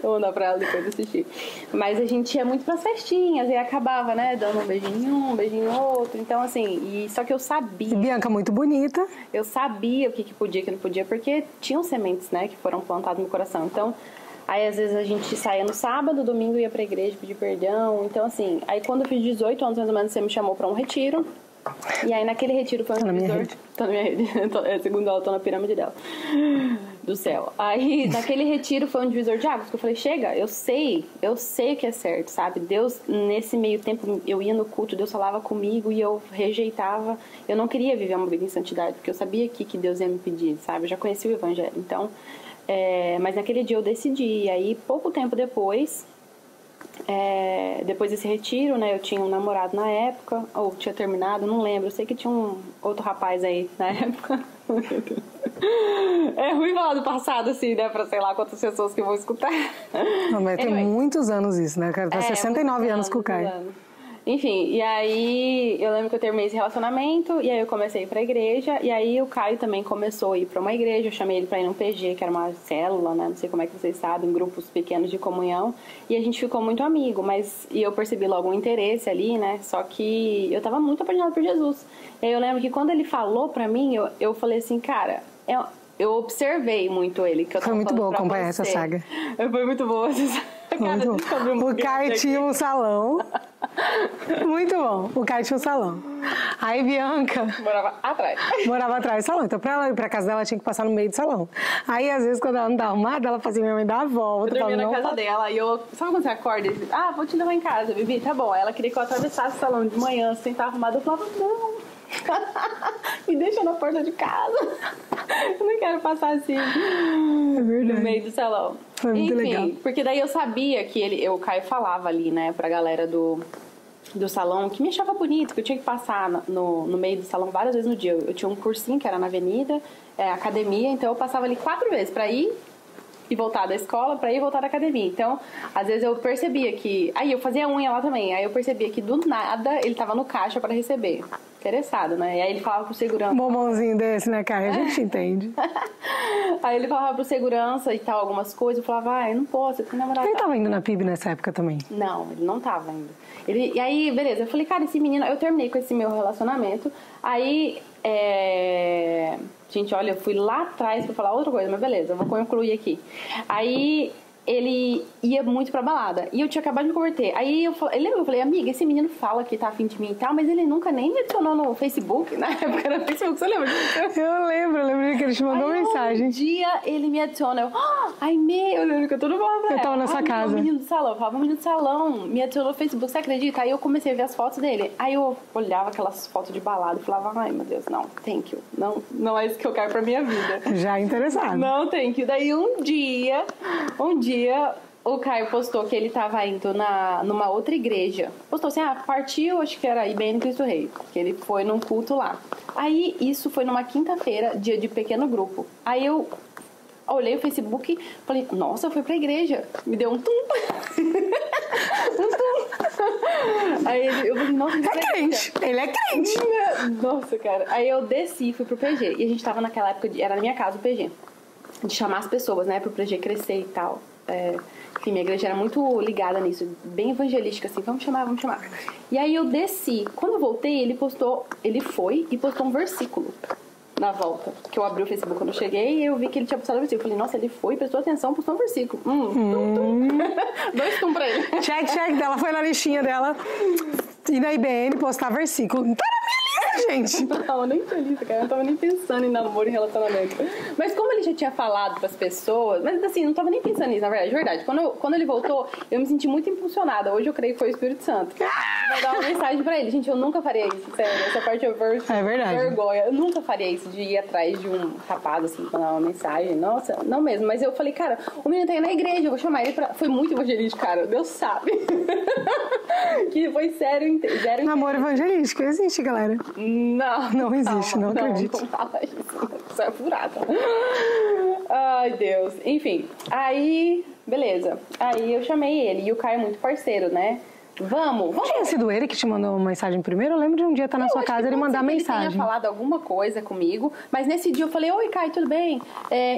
B: Vou mandar pra ela depois de assistir. Mas a gente ia muito pras festinhas. E acabava, né? Dando um beijinho em um beijinho no outro. Então, assim... Só que eu sabia...
A: E Bianca muito bonita.
B: Eu sabia o que podia e o que não podia. Porque tinham sementes, né? Que foram plantadas no coração. Então... Aí, às vezes, a gente saía no sábado, domingo ia pra igreja pedir perdão. Então, assim... Aí, quando eu fiz 18 anos, mais ou menos, você me chamou pra um retiro. E aí naquele retiro foi um divisor... Tô na minha rede. Segundo ela, tô na pirâmide dela. Do céu. Aí naquele retiro foi um divisor de águas. Que eu falei, chega, eu sei o que é certo, sabe? Deus, nesse meio tempo, eu ia no culto, Deus falava comigo e eu rejeitava. Eu não queria viver uma vida em santidade, porque eu sabia que Deus ia me pedir, sabe? Eu já conhecia o evangelho. Então, mas naquele dia eu decidi. E aí, pouco tempo depois... depois desse retiro, né, eu tinha um namorado na época, ou tinha terminado, não lembro, eu sei que tinha um outro rapaz aí na época. É ruim falar do passado, assim, né, pra sei lá quantas pessoas que vão escutar.
A: Não, mas tem muitos anos isso, né, cara? Tá 69 anos com o Caio.
B: Enfim, e aí eu lembro que eu terminei esse relacionamento, e aí eu comecei a ir pra igreja, e aí o Caio também começou a ir pra uma igreja, eu chamei ele pra ir num PG, que era uma célula, né, não sei como é que vocês sabem, grupos pequenos de comunhão, e a gente ficou muito amigo, e eu percebi logo um interesse ali, né, só que eu tava muito apaixonada por Jesus. E aí eu lembro que quando ele falou pra mim, eu falei assim, cara, eu observei muito ele. Que eu
A: foi muito bom acompanhar essa saga.
B: Foi muito boa essa saga.
A: O Caio tinha um salão. Muito bom. O Caio tinha um salão. Aí Bianca... Morava atrás do salão. Então, pra ela ir pra casa dela, ela tinha que passar no meio do salão. Aí, às vezes, quando ela não tá arrumada, ela fazia minha mãe dar a volta.
B: Eu dormia na casa dela. E eu... Sabe quando você acorda e diz, vou te levar em casa, Bibi? Tá bom. Aí ela queria que eu atravessasse o salão de manhã, sem estar arrumada. Eu falava, não... Me deixa na porta de casa. Eu não quero passar assim no meio do salão.
A: Foi muito legal.
B: Porque daí eu sabia que o Caio falava ali, né, pra galera do salão, que me achava bonito, que eu tinha que passar no meio do salão várias vezes no dia. Eu tinha um cursinho que era na avenida, academia, então eu passava ali 4 vezes pra ir e voltar da escola, pra ir e voltar da academia. Então, às vezes eu percebia que... Aí eu fazia unha lá também, aí eu percebia que do nada ele tava no caixa pra receber. Interessado, né? E aí ele falava pro segurança... Um
A: bombonzinho desse, né, cara? A gente entende.
B: Aí ele falava pro segurança e tal, algumas coisas. Eu falava, eu não posso, eu tenho namorado.
A: Ele tava indo na PIB nessa época também?
B: Não, ele não tava ainda. E aí, beleza, eu falei, cara, esse menino... Eu terminei com esse meu relacionamento. Aí, gente, olha, eu fui lá atrás pra falar outra coisa, mas beleza, eu vou concluir aqui. Aí... ele ia muito pra balada. E eu tinha acabado de me converter. Aí eu falei, amiga, esse menino fala que tá afim de mim e tal, mas ele nunca nem me adicionou no Facebook. Na época era no Facebook, você lembra disso?
A: Eu lembro que ele te mandou mensagem.
B: Um dia ele me adiciona, eu lembro que eu tô no balada.
A: Eu tava na sua casa.
B: O menino do salão, eu falava, o menino do salão me adicionou no Facebook, você acredita? Aí eu comecei a ver as fotos dele. Aí eu olhava aquelas fotos de balada e falava, ai meu Deus, não, thank you. Não é isso que eu quero pra minha vida.
A: Já interessado.
B: Não, thank you. Daí um dia, o Caio postou que ele tava indo numa outra igreja. Postou assim, partiu, acho que era IBN Cristo Rei. Que ele foi num culto lá. Aí, isso foi numa quinta-feira, dia de pequeno grupo. Aí eu olhei o Facebook e falei, nossa, foi pra igreja. Me deu um tum. Um tum. Aí eu falei, nossa,
A: é crente. Ele é crente.
B: Nossa, cara. Aí eu desci e fui pro PG. E a gente tava naquela época, era na minha casa o PG. De chamar as pessoas, né, pro PG crescer e tal. Enfim, minha igreja era muito ligada nisso, bem evangelística, assim, vamos chamar. E aí eu desci. Quando eu voltei, ele foi e postou um versículo na volta. Que eu abri o Facebook quando eu cheguei e eu vi que ele tinha postado um versículo. Eu falei, nossa, ele foi, prestou atenção, postou um versículo. Tum. 2 tum pra ele.
A: Check, ela foi na listinha dela e na IBN postar versículo. Tá na minha lista, gente.
B: Não tava nem feliz, cara. Eu não tava nem pensando em namoro e relacionamento. Mas como ele já tinha falado pras pessoas, mas assim, não tava nem pensando nisso, na verdade. Quando ele voltou, eu me senti muito impulsionada. Hoje eu creio que foi o Espírito Santo. Vou dar uma mensagem pra ele. Gente, eu nunca faria isso, sério. Essa parte eu vergonha. Eu nunca faria isso de ir atrás de um rapaz, assim, mandar uma mensagem. Nossa, não mesmo. Mas eu falei, cara, o menino tá aí na igreja, eu vou chamar ele pra... Foi muito evangelístico, cara. Deus sabe. Que foi sério, zero.
A: Namoro evangelístico existe, galera.
B: Não
A: existe, não acredito.
B: Não fala isso. Isso é furada. Ai, Deus. Enfim, aí, beleza. Aí eu chamei ele. E o Caio é muito parceiro, né? Vamos.
A: Tinha sido ele que te mandou uma mensagem primeiro? Eu lembro de um dia estar na sua casa e ele mandar mensagem.
B: Ele tinha falado alguma coisa comigo, mas nesse dia eu falei, oi, Caio, tudo bem?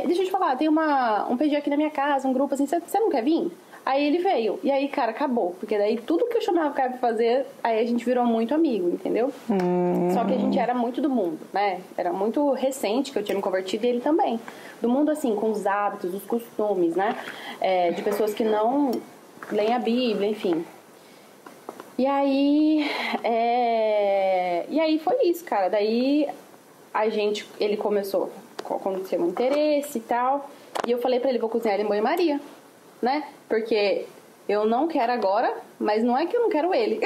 B: Deixa eu te falar, tem um PG aqui na minha casa, um grupo assim, você não quer vir? Aí ele veio. E aí, cara, acabou. Porque daí tudo que eu chamava o Caio pra fazer, aí a gente virou muito amigo, entendeu? Só que a gente era muito do mundo, né? Era muito recente que eu tinha me convertido e ele também. Do mundo, assim, com os hábitos, os costumes, né? De pessoas que não leem a Bíblia, enfim. E aí foi isso, cara. Daí ele começou a acontecer um interesse e tal. E eu falei pra ele, vou cozinhar em banho-maria, né? Porque eu não quero agora, mas não é que eu não quero ele.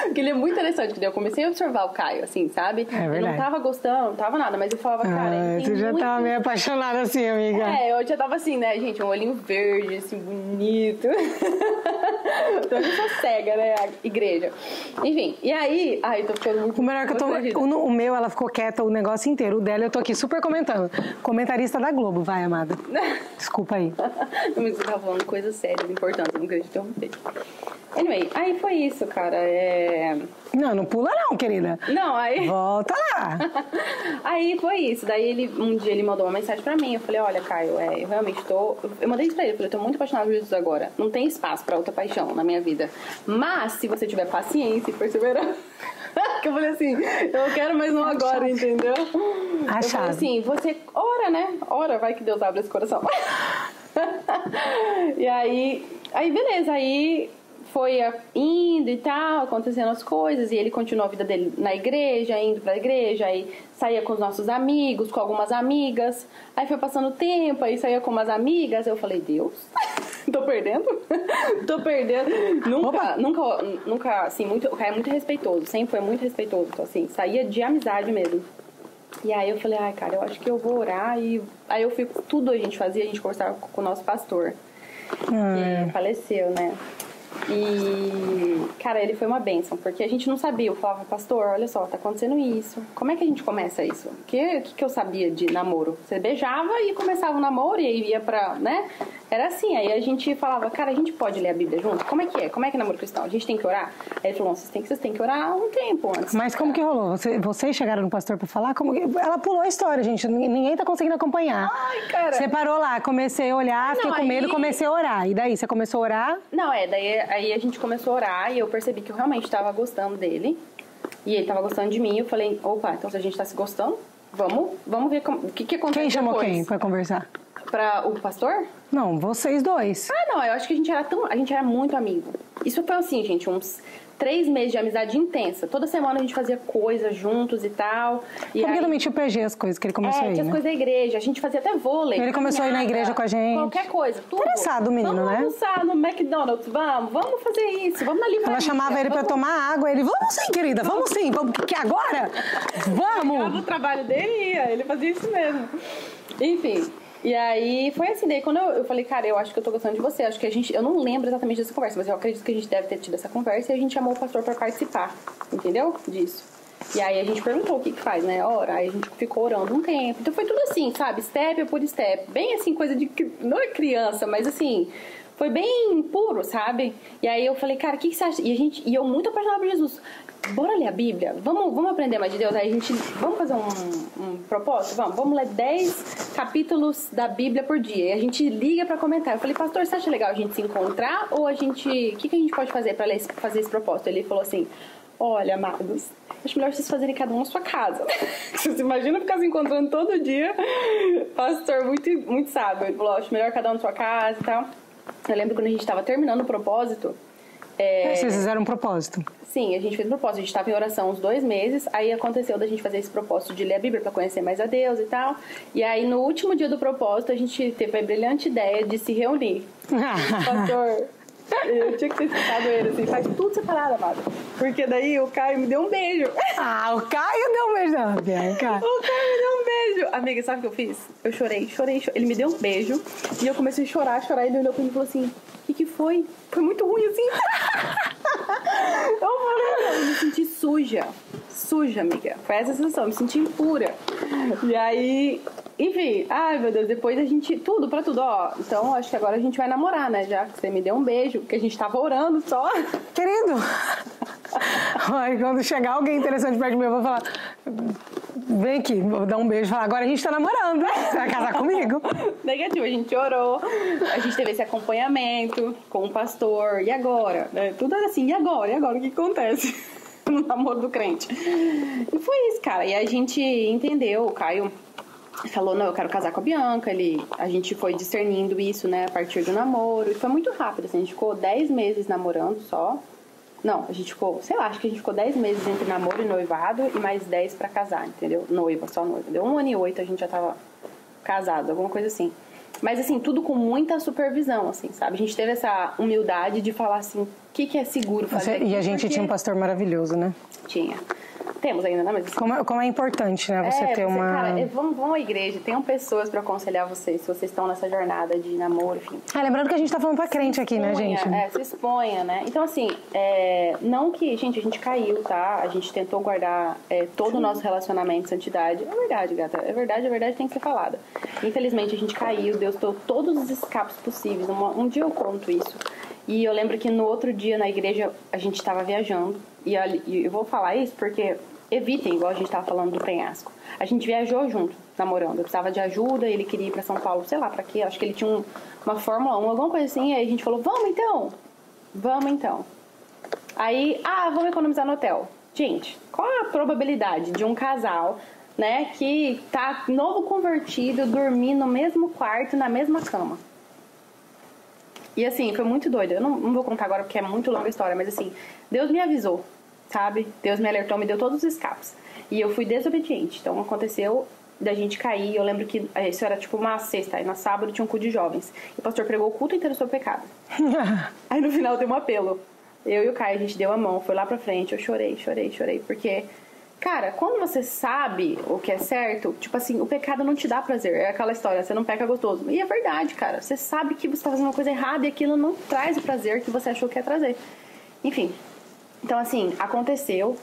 B: Porque ele é muito interessante, porque eu comecei a observar o Caio, assim, sabe?
A: É verdade.
B: Eu não tava gostando, não tava nada, mas eu falava, cara...
A: Você já tava meio apaixonada assim, amiga.
B: Eu já tava assim, né, gente? Um olhinho verde, assim, bonito. Então eu sou cega, né? A igreja. Enfim, e aí... Ai, tô ficando muito...
A: O melhor é que o meu, ela ficou quieta o negócio inteiro. O dela, eu tô aqui super comentando. Comentarista da Globo, vai, amada. Desculpa aí.
B: Mas você tava falando coisas sérias, importantes, eu não queria te interromper. Anyway, aí foi isso, cara.
A: Não pula não, querida.
B: Não, aí...
A: Volta lá.
B: Aí foi isso. Daí um dia ele mandou uma mensagem pra mim. Eu falei, olha, Caio, eu realmente tô... Eu mandei isso pra ele. Eu falei, eu tô muito apaixonada por Jesus agora. Não tem espaço pra outra paixão na minha vida. Mas, se você tiver paciência e perseverança... Que eu falei assim, eu quero, mas não agora, entendeu? Eu falei assim, você ora, né? Ora, vai que Deus abre esse coração. E aí beleza, aí foi indo e tal, acontecendo as coisas, e ele continuou a vida dele na igreja, indo pra igreja, aí saía com os nossos amigos, com algumas amigas, aí foi passando o tempo, aí saía com umas amigas, eu falei, Deus, tô perdendo? Tô perdendo. Nunca, assim, o Caio é muito respeitoso, sempre foi muito respeitoso, então, assim, saía de amizade mesmo. E aí eu falei, cara, eu acho que eu vou orar, e aí eu fui, tudo a gente fazia, a gente conversava com o nosso pastor, que faleceu, né? E, cara, ele foi uma bênção, porque a gente não sabia. Eu falava, pastor, olha só, tá acontecendo isso. Como é que a gente começa isso? O que eu sabia de namoro? Você beijava e começava o namoro e aí ia pra, né? Era assim, aí a gente falava, cara, a gente pode ler a Bíblia junto? Como é que é? Como é que é namoro cristão? A gente tem que orar? Aí ele falou, vocês têm que orar um tempo antes.
A: Mas como que rolou? Vocês chegaram no pastor pra falar? Ela pulou a história, gente. Ninguém tá conseguindo acompanhar.
B: Ai, cara.
A: Você parou lá, comecei a olhar, fiquei com medo, comecei a orar. E daí, você começou a orar?
B: Não, daí aí a gente começou a orar e eu percebi que eu realmente tava gostando dele. E ele tava gostando de mim. Eu falei, opa, então se a gente tá se gostando, vamos ver o que acontece.
A: Quem chamou
B: depois.
A: quem pra conversar?
B: Pra o pastor?
A: Não, vocês dois.
B: Ah, não, eu acho que a gente era muito amigo. Isso foi assim, gente, uns 3 meses de amizade intensa. Toda semana a gente fazia coisas juntos e tal. E
A: porque também tinha o PG, as coisas que ele começou a ir,
B: tinha as
A: né?
B: coisas da igreja. A gente fazia até vôlei.
A: Ele começou a ir na igreja com a gente.
B: Qualquer coisa, tudo.
A: Interessado o menino,
B: vamos
A: né?
B: Vamos almoçar no McDonald's, vamos fazer isso, vamos na livraria.
A: Ela chamava ele pra tomar água, ele, vamos sim, querida, vamos sim, vamos, que agora? Vamos!
B: O trabalho dele ia, ele fazia isso mesmo. Enfim... E aí, foi assim, daí quando eu falei, cara, eu acho que eu tô gostando de você, acho que eu não lembro exatamente dessa conversa, mas eu acredito que a gente deve ter tido essa conversa e a gente chamou o pastor pra participar, entendeu? Disso. E aí a gente perguntou o que faz, né? Ora, aí a gente ficou orando um tempo. Então foi tudo assim, sabe? Step por step. Bem assim, coisa de... Não é criança, mas assim... Foi bem puro, sabe? E aí eu falei, cara, o que você acha? E eu muito apaixonada por Jesus. Bora ler a Bíblia? Vamos aprender mais de Deus? Aí a gente... Vamos fazer um propósito? Vamos ler 10 capítulos da Bíblia por dia. E a gente liga pra comentar. Eu falei, pastor, você acha legal a gente se encontrar? Ou a gente... O que a gente pode fazer pra fazer esse propósito? Ele falou assim... Olha, amados, acho melhor vocês fazerem cada um na sua casa. Vocês imaginam ficar se encontrando todo dia? Pastor, muito, muito sábio. Ele falou, acho melhor cada um na sua casa e tal. Eu lembro quando a gente estava terminando o propósito...
A: Vocês fizeram um propósito?
B: Sim, a gente fez um propósito. A gente estava em oração uns 2 meses. Aí aconteceu da gente fazer esse propósito de ler a Bíblia para conhecer mais a Deus e tal. E aí no último dia do propósito a gente teve a brilhante ideia de se reunir. Pastor... Eu tinha que ter escutado ele, assim, faz tudo separado, amado. Porque daí o Caio me deu um beijo.
A: Ah, o Caio deu um beijo na Bianca.
B: O Caio me deu um beijo. Amiga, sabe o que eu fiz? Eu chorei. Ele me deu um beijo e eu comecei a chorar. Ele olhou pra mim e falou assim, o que foi? Foi muito ruim, assim. Eu me senti suja. Suja, amiga. Foi essa sensação, eu me senti impura. E aí... Enfim, ai meu Deus, depois a gente, tudo pra tudo, ó. Então acho que agora a gente vai namorar, né? Já que você me deu um beijo, porque a gente tava orando só.
A: Querido, ai, quando chegar alguém interessante perto de mim, eu vou falar, vem aqui, vou dar um beijo e falar, agora a gente tá namorando, né? Você vai casar comigo?
B: Negativo, a gente orou, a gente teve esse acompanhamento com o pastor, e agora? Tudo assim, e agora? O que acontece no namoro do crente? E foi isso, cara, e a gente entendeu, o Caio falou, não, eu quero casar com a Bianca, a gente foi discernindo isso, né, a partir do namoro, e foi muito rápido, assim, a gente ficou 10 meses namorando só, não, a gente ficou, sei lá, acho que a gente ficou 10 meses entre namoro e noivado, e mais 10 pra casar, entendeu, só noiva, deu 1 ano e 8, a gente já tava casado, alguma coisa assim, mas assim, tudo com muita supervisão, assim, sabe, a gente teve essa humildade de falar assim, o que é seguro fazer.
A: E a gente tinha um pastor maravilhoso, né?
B: Tinha. Temos ainda, né? Mas...
A: Como é importante, né? Você ter uma...
B: Cara, vão à igreja, tenham pessoas pra aconselhar vocês, se vocês estão nessa jornada de namoro, enfim.
A: Lembrando que a gente tá falando pra crente aqui, né, gente?
B: Se exponha, né? Então, assim, não que... Gente, a gente caiu, tá? A gente tentou guardar todo o nosso relacionamento de santidade. É verdade, gata. É verdade tem que ser falada. Infelizmente, a gente caiu, Deus deu todos os escapes possíveis. Um dia eu conto isso. E eu lembro que no outro dia, na igreja, a gente tava viajando. E eu vou falar isso porque... Evitem, igual a gente tava falando do penhasco. A gente viajou junto, namorando. Eu precisava de ajuda, ele queria ir pra São Paulo, sei lá pra quê. Acho que ele tinha uma Fórmula 1, alguma coisa assim. Aí a gente falou, vamos então. Aí, vamos economizar no hotel. Gente, qual é a probabilidade de um casal, né, que tá novo convertido, dormir no mesmo quarto, na mesma cama? E assim, foi muito doido. Eu não vou contar agora porque é muito longa a história, mas assim, Deus me avisou. Sabe? Deus me alertou, me deu todos os escapes. E eu fui desobediente. Então aconteceu da gente cair. Eu lembro que isso era tipo uma sexta. Aí na sábado tinha um culto de jovens. E o pastor pregou o culto inteiro sobre pecado. Aí no final deu um apelo. Eu e o Caio, a gente deu a mão, foi lá pra frente. Eu chorei. Porque, cara, quando você sabe o que é certo, tipo assim, o pecado não te dá prazer. É aquela história, você não peca gostoso. E é verdade, cara. Você sabe que você tá fazendo uma coisa errada e aquilo não traz o prazer que você achou que ia trazer. Enfim. Então, assim, aconteceu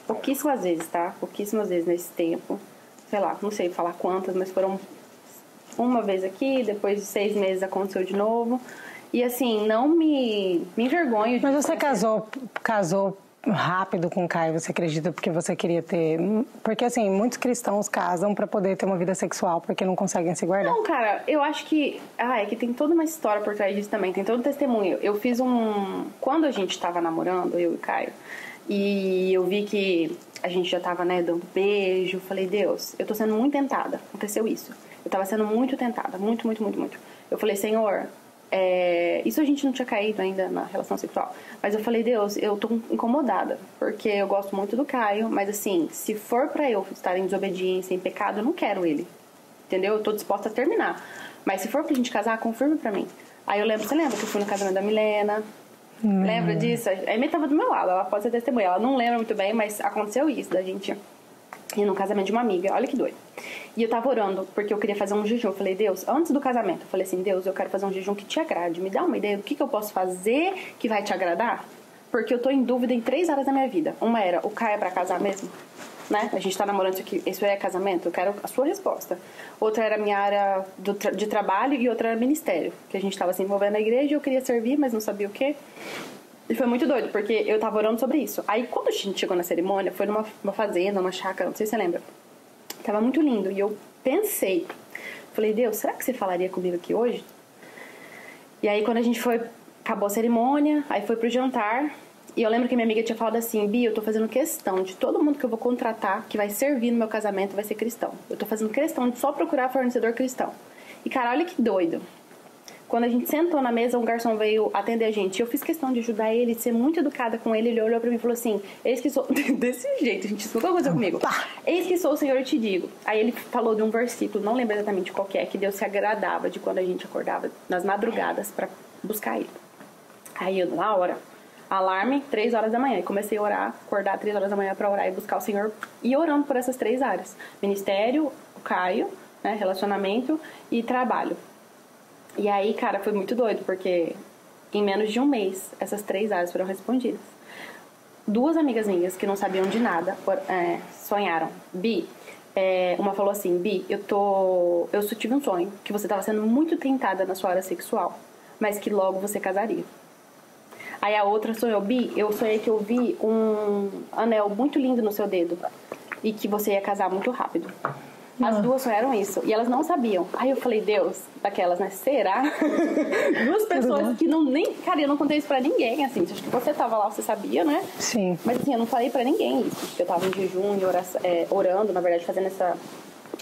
B: pouquíssimas vezes, tá? Pouquíssimas vezes nesse tempo. Sei lá, não sei falar quantas, mas foram uma vez aqui, depois de 6 meses aconteceu de novo. E, assim, não me envergonho.
A: Mas você casou rápido com o Caio, você acredita, porque você queria ter... Porque, assim, muitos cristãos casam pra poder ter uma vida sexual, porque não conseguem se guardar.
B: Não, cara, eu acho que... é que tem toda uma história por trás disso também, tem todo um testemunho. Eu fiz Quando a gente tava namorando, eu e o Caio, e eu vi que a gente já tava, né, dando beijo. Falei, Deus, eu tô sendo muito tentada. Aconteceu isso. Eu tava sendo muito tentada. Muito, muito, muito, muito. Eu falei, Senhor, isso a gente não tinha caído ainda na relação sexual. Mas eu falei, Deus, eu tô incomodada. Porque eu gosto muito do Caio. Mas assim, se for pra eu estar em desobediência, em pecado, eu não quero ele. Entendeu? Eu tô disposta a terminar. Mas se for pra gente casar, confirme pra mim. Aí eu lembro, você lembra que eu fui no casamento da Milena? Lembra disso? A Amy tava do meu lado, ela pode ser testemunha. Ela não lembra muito bem, mas aconteceu isso, da gente ir no casamento de uma amiga. Olha que doido. E eu tava orando, porque eu queria fazer um jejum. Eu falei, Deus, antes do casamento, eu falei assim, Deus, eu quero fazer um jejum que te agrade. Me dá uma ideia do que eu posso fazer que vai te agradar? Porque eu tô em dúvida em 3 áreas da minha vida. Uma era, o Caio é pra casar mesmo? Né? A gente tá namorando isso aqui, isso é casamento? Eu quero a sua resposta. Outra era a minha área de trabalho e outra era ministério. Que a gente tava se envolvendo na igreja e eu queria servir, mas não sabia o quê. E foi muito doido, porque eu tava orando sobre isso. Aí quando a gente chegou na cerimônia, foi numa fazenda, uma chácara, não sei se você lembra. Tava muito lindo. E eu pensei, falei, Deus, será que você falaria comigo aqui hoje? E aí quando a gente foi, acabou a cerimônia, aí foi pro jantar. E eu lembro que minha amiga tinha falado assim, Bia, eu tô fazendo questão de todo mundo que eu vou contratar, que vai servir no meu casamento, vai ser cristão. Eu tô fazendo questão de só procurar fornecedor cristão. E cara, olha que doido. Quando a gente sentou na mesa, um garçom veio atender a gente. Eu fiz questão de ajudar ele, de ser muito educada com ele. Ele olhou pra mim e falou assim, eis que sou... Desse jeito, gente, isso nunca aconteceu comigo. Eis que sou o Senhor, eu te digo. Aí ele falou de um versículo, não lembro exatamente qual que é, que Deus se agradava de quando a gente acordava nas madrugadas pra buscar ele. Aí eu, na hora... Alarme, 3 horas da manhã. E comecei a orar, acordar 3 horas da manhã pra orar e buscar o Senhor. E orando por essas 3 áreas. Ministério, o Caio, né, relacionamento e trabalho. E aí, cara, foi muito doido, porque em menos de um mês, essas 3 áreas foram respondidas. 2 amigas minhas que não sabiam de nada, sonharam. Bi, uma falou assim, Bi, eu só tive um sonho, que você estava sendo muito tentada na sua área sexual, mas que logo você casaria. Aí a outra sonhou, Bi, eu sonhei que eu vi um anel muito lindo no seu dedo e que você ia casar muito rápido. As 2 sonharam isso e elas não sabiam. Aí eu falei, Deus, daquelas, né? Será? 2 pessoas que não nem... Cara, eu não contei isso pra ninguém, assim. Acho que você tava lá, você sabia, né?
A: Sim.
B: Mas assim, eu não falei pra ninguém isso. Que eu tava em jejum e orando, na verdade, fazendo essa...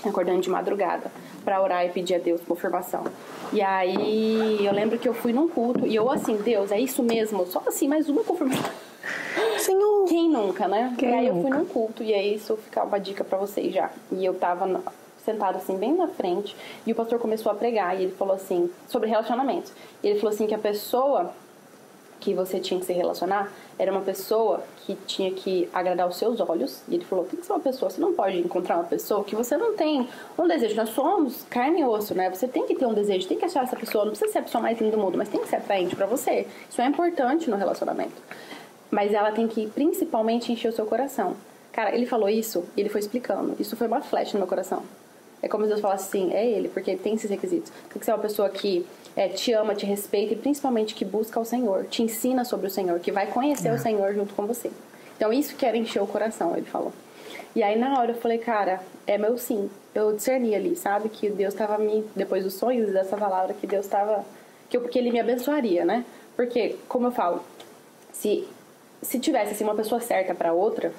B: Acordando de madrugada pra orar e pedir a Deus confirmação. E aí eu lembro que eu fui num culto e eu assim, Deus, é isso mesmo? Só assim, mais uma confirmação.
A: Senhor.
B: Quem nunca, né?
A: Quem
B: e aí
A: nunca?
B: eu fui num culto e aí isso fica uma dica pra vocês já. E eu tava sentado assim bem na frente e o pastor começou a pregar e ele falou assim, sobre relacionamentos. E ele falou assim que a pessoa que você tinha que se relacionar era uma pessoa que tinha que agradar os seus olhos. E ele falou, tem que ser uma pessoa, você não pode encontrar uma pessoa que você não tem um desejo. Nós somos carne e osso, né? Você tem que ter um desejo, tem que achar essa pessoa, não precisa ser a pessoa mais linda do mundo, mas tem que ser atraente pra você. Isso é importante no relacionamento. Mas ela tem que principalmente encher o seu coração. Cara, ele falou isso e ele foi explicando. Isso foi uma flecha no meu coração. É como se Deus falasse assim, é ele, porque ele tem esses requisitos. Tem que ser uma pessoa que te ama, te respeita e principalmente que busca o Senhor, te ensina sobre o Senhor, que vai conhecer o Senhor junto com você. Então isso que era encher o coração, ele falou. E aí na hora eu falei, cara, é meu sim. Eu discerni ali, sabe, que Deus estava depois dos sonhos dessa palavra, que Deus estava, que ele me abençoaria, né? Porque, como eu falo, se tivesse assim, uma pessoa certa para outra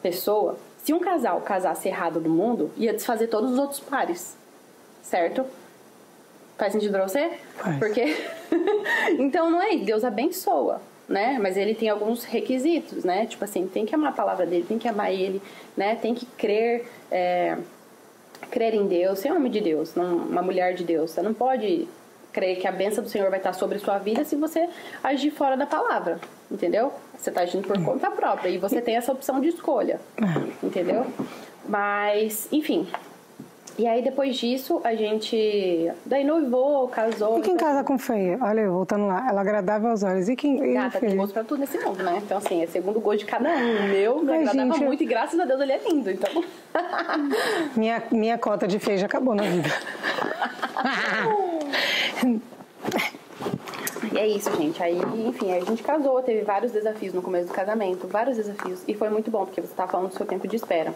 B: pessoa, se um casal casasse errado no mundo, ia desfazer todos os outros pares, certo? Faz sentido pra você?
A: Faz.
B: Porque então não é isso, Deus abençoa, né? Mas ele tem alguns requisitos, né? Tipo assim, tem que amar a palavra dele, tem que amar ele, né? Tem que crer em Deus, ser homem de Deus, uma mulher de Deus. Você não pode crer que a bênção do Senhor vai estar sobre a sua vida se você agir fora da palavra, entendeu? Você está agindo por conta própria e você tem essa opção de escolha, entendeu? Mas, enfim... E aí, depois disso, a gente... Daí noivou, casou...
A: E quem casa com feia? Olha, voltando lá, ela agradável aos olhos. E quem...
B: Gata, tem gosto pra tudo nesse mundo, né? Então, assim, é segundo o gosto de cada um. O meu me agradava muito e graças a Deus ele é lindo, então...
A: minha cota de feia já acabou na vida.
B: E é isso, gente. Aí, enfim, a gente casou, teve vários desafios no começo do casamento, vários desafios. E foi muito bom, porque você tá falando do seu tempo de espera.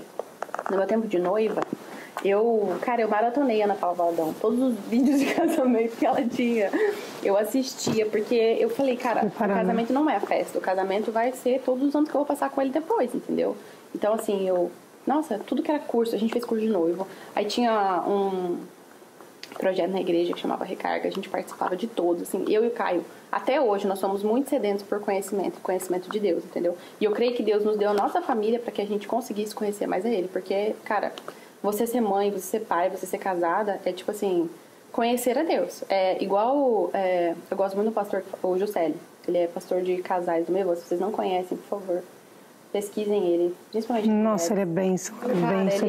B: No meu tempo de noiva... Eu maratonei a Ana Paula Valadão. Todos os vídeos de casamento que ela tinha, eu assistia, porque eu falei, cara, o casamento não é a festa. O casamento vai ser todos os anos que eu vou passar com ele depois, entendeu? Então, assim, nossa, tudo que era curso, a gente fez curso de noivo. Aí tinha um projeto na igreja que chamava Recarga, a gente participava de todos, assim, eu e o Caio. Até hoje, nós somos muito sedentos por conhecimento de Deus, entendeu? E eu creio que Deus nos deu a nossa família para que a gente conseguisse conhecer mais a Ele. Porque, cara, você ser mãe, você ser pai, você ser casada, é tipo assim, conhecer a Deus. É igual, eu gosto muito do pastor, o Juscelio. Ele é pastor de casais do meu. Se vocês não conhecem, por favor, pesquisem ele. Principalmente.
A: Nossa, ele é benção.
B: Ele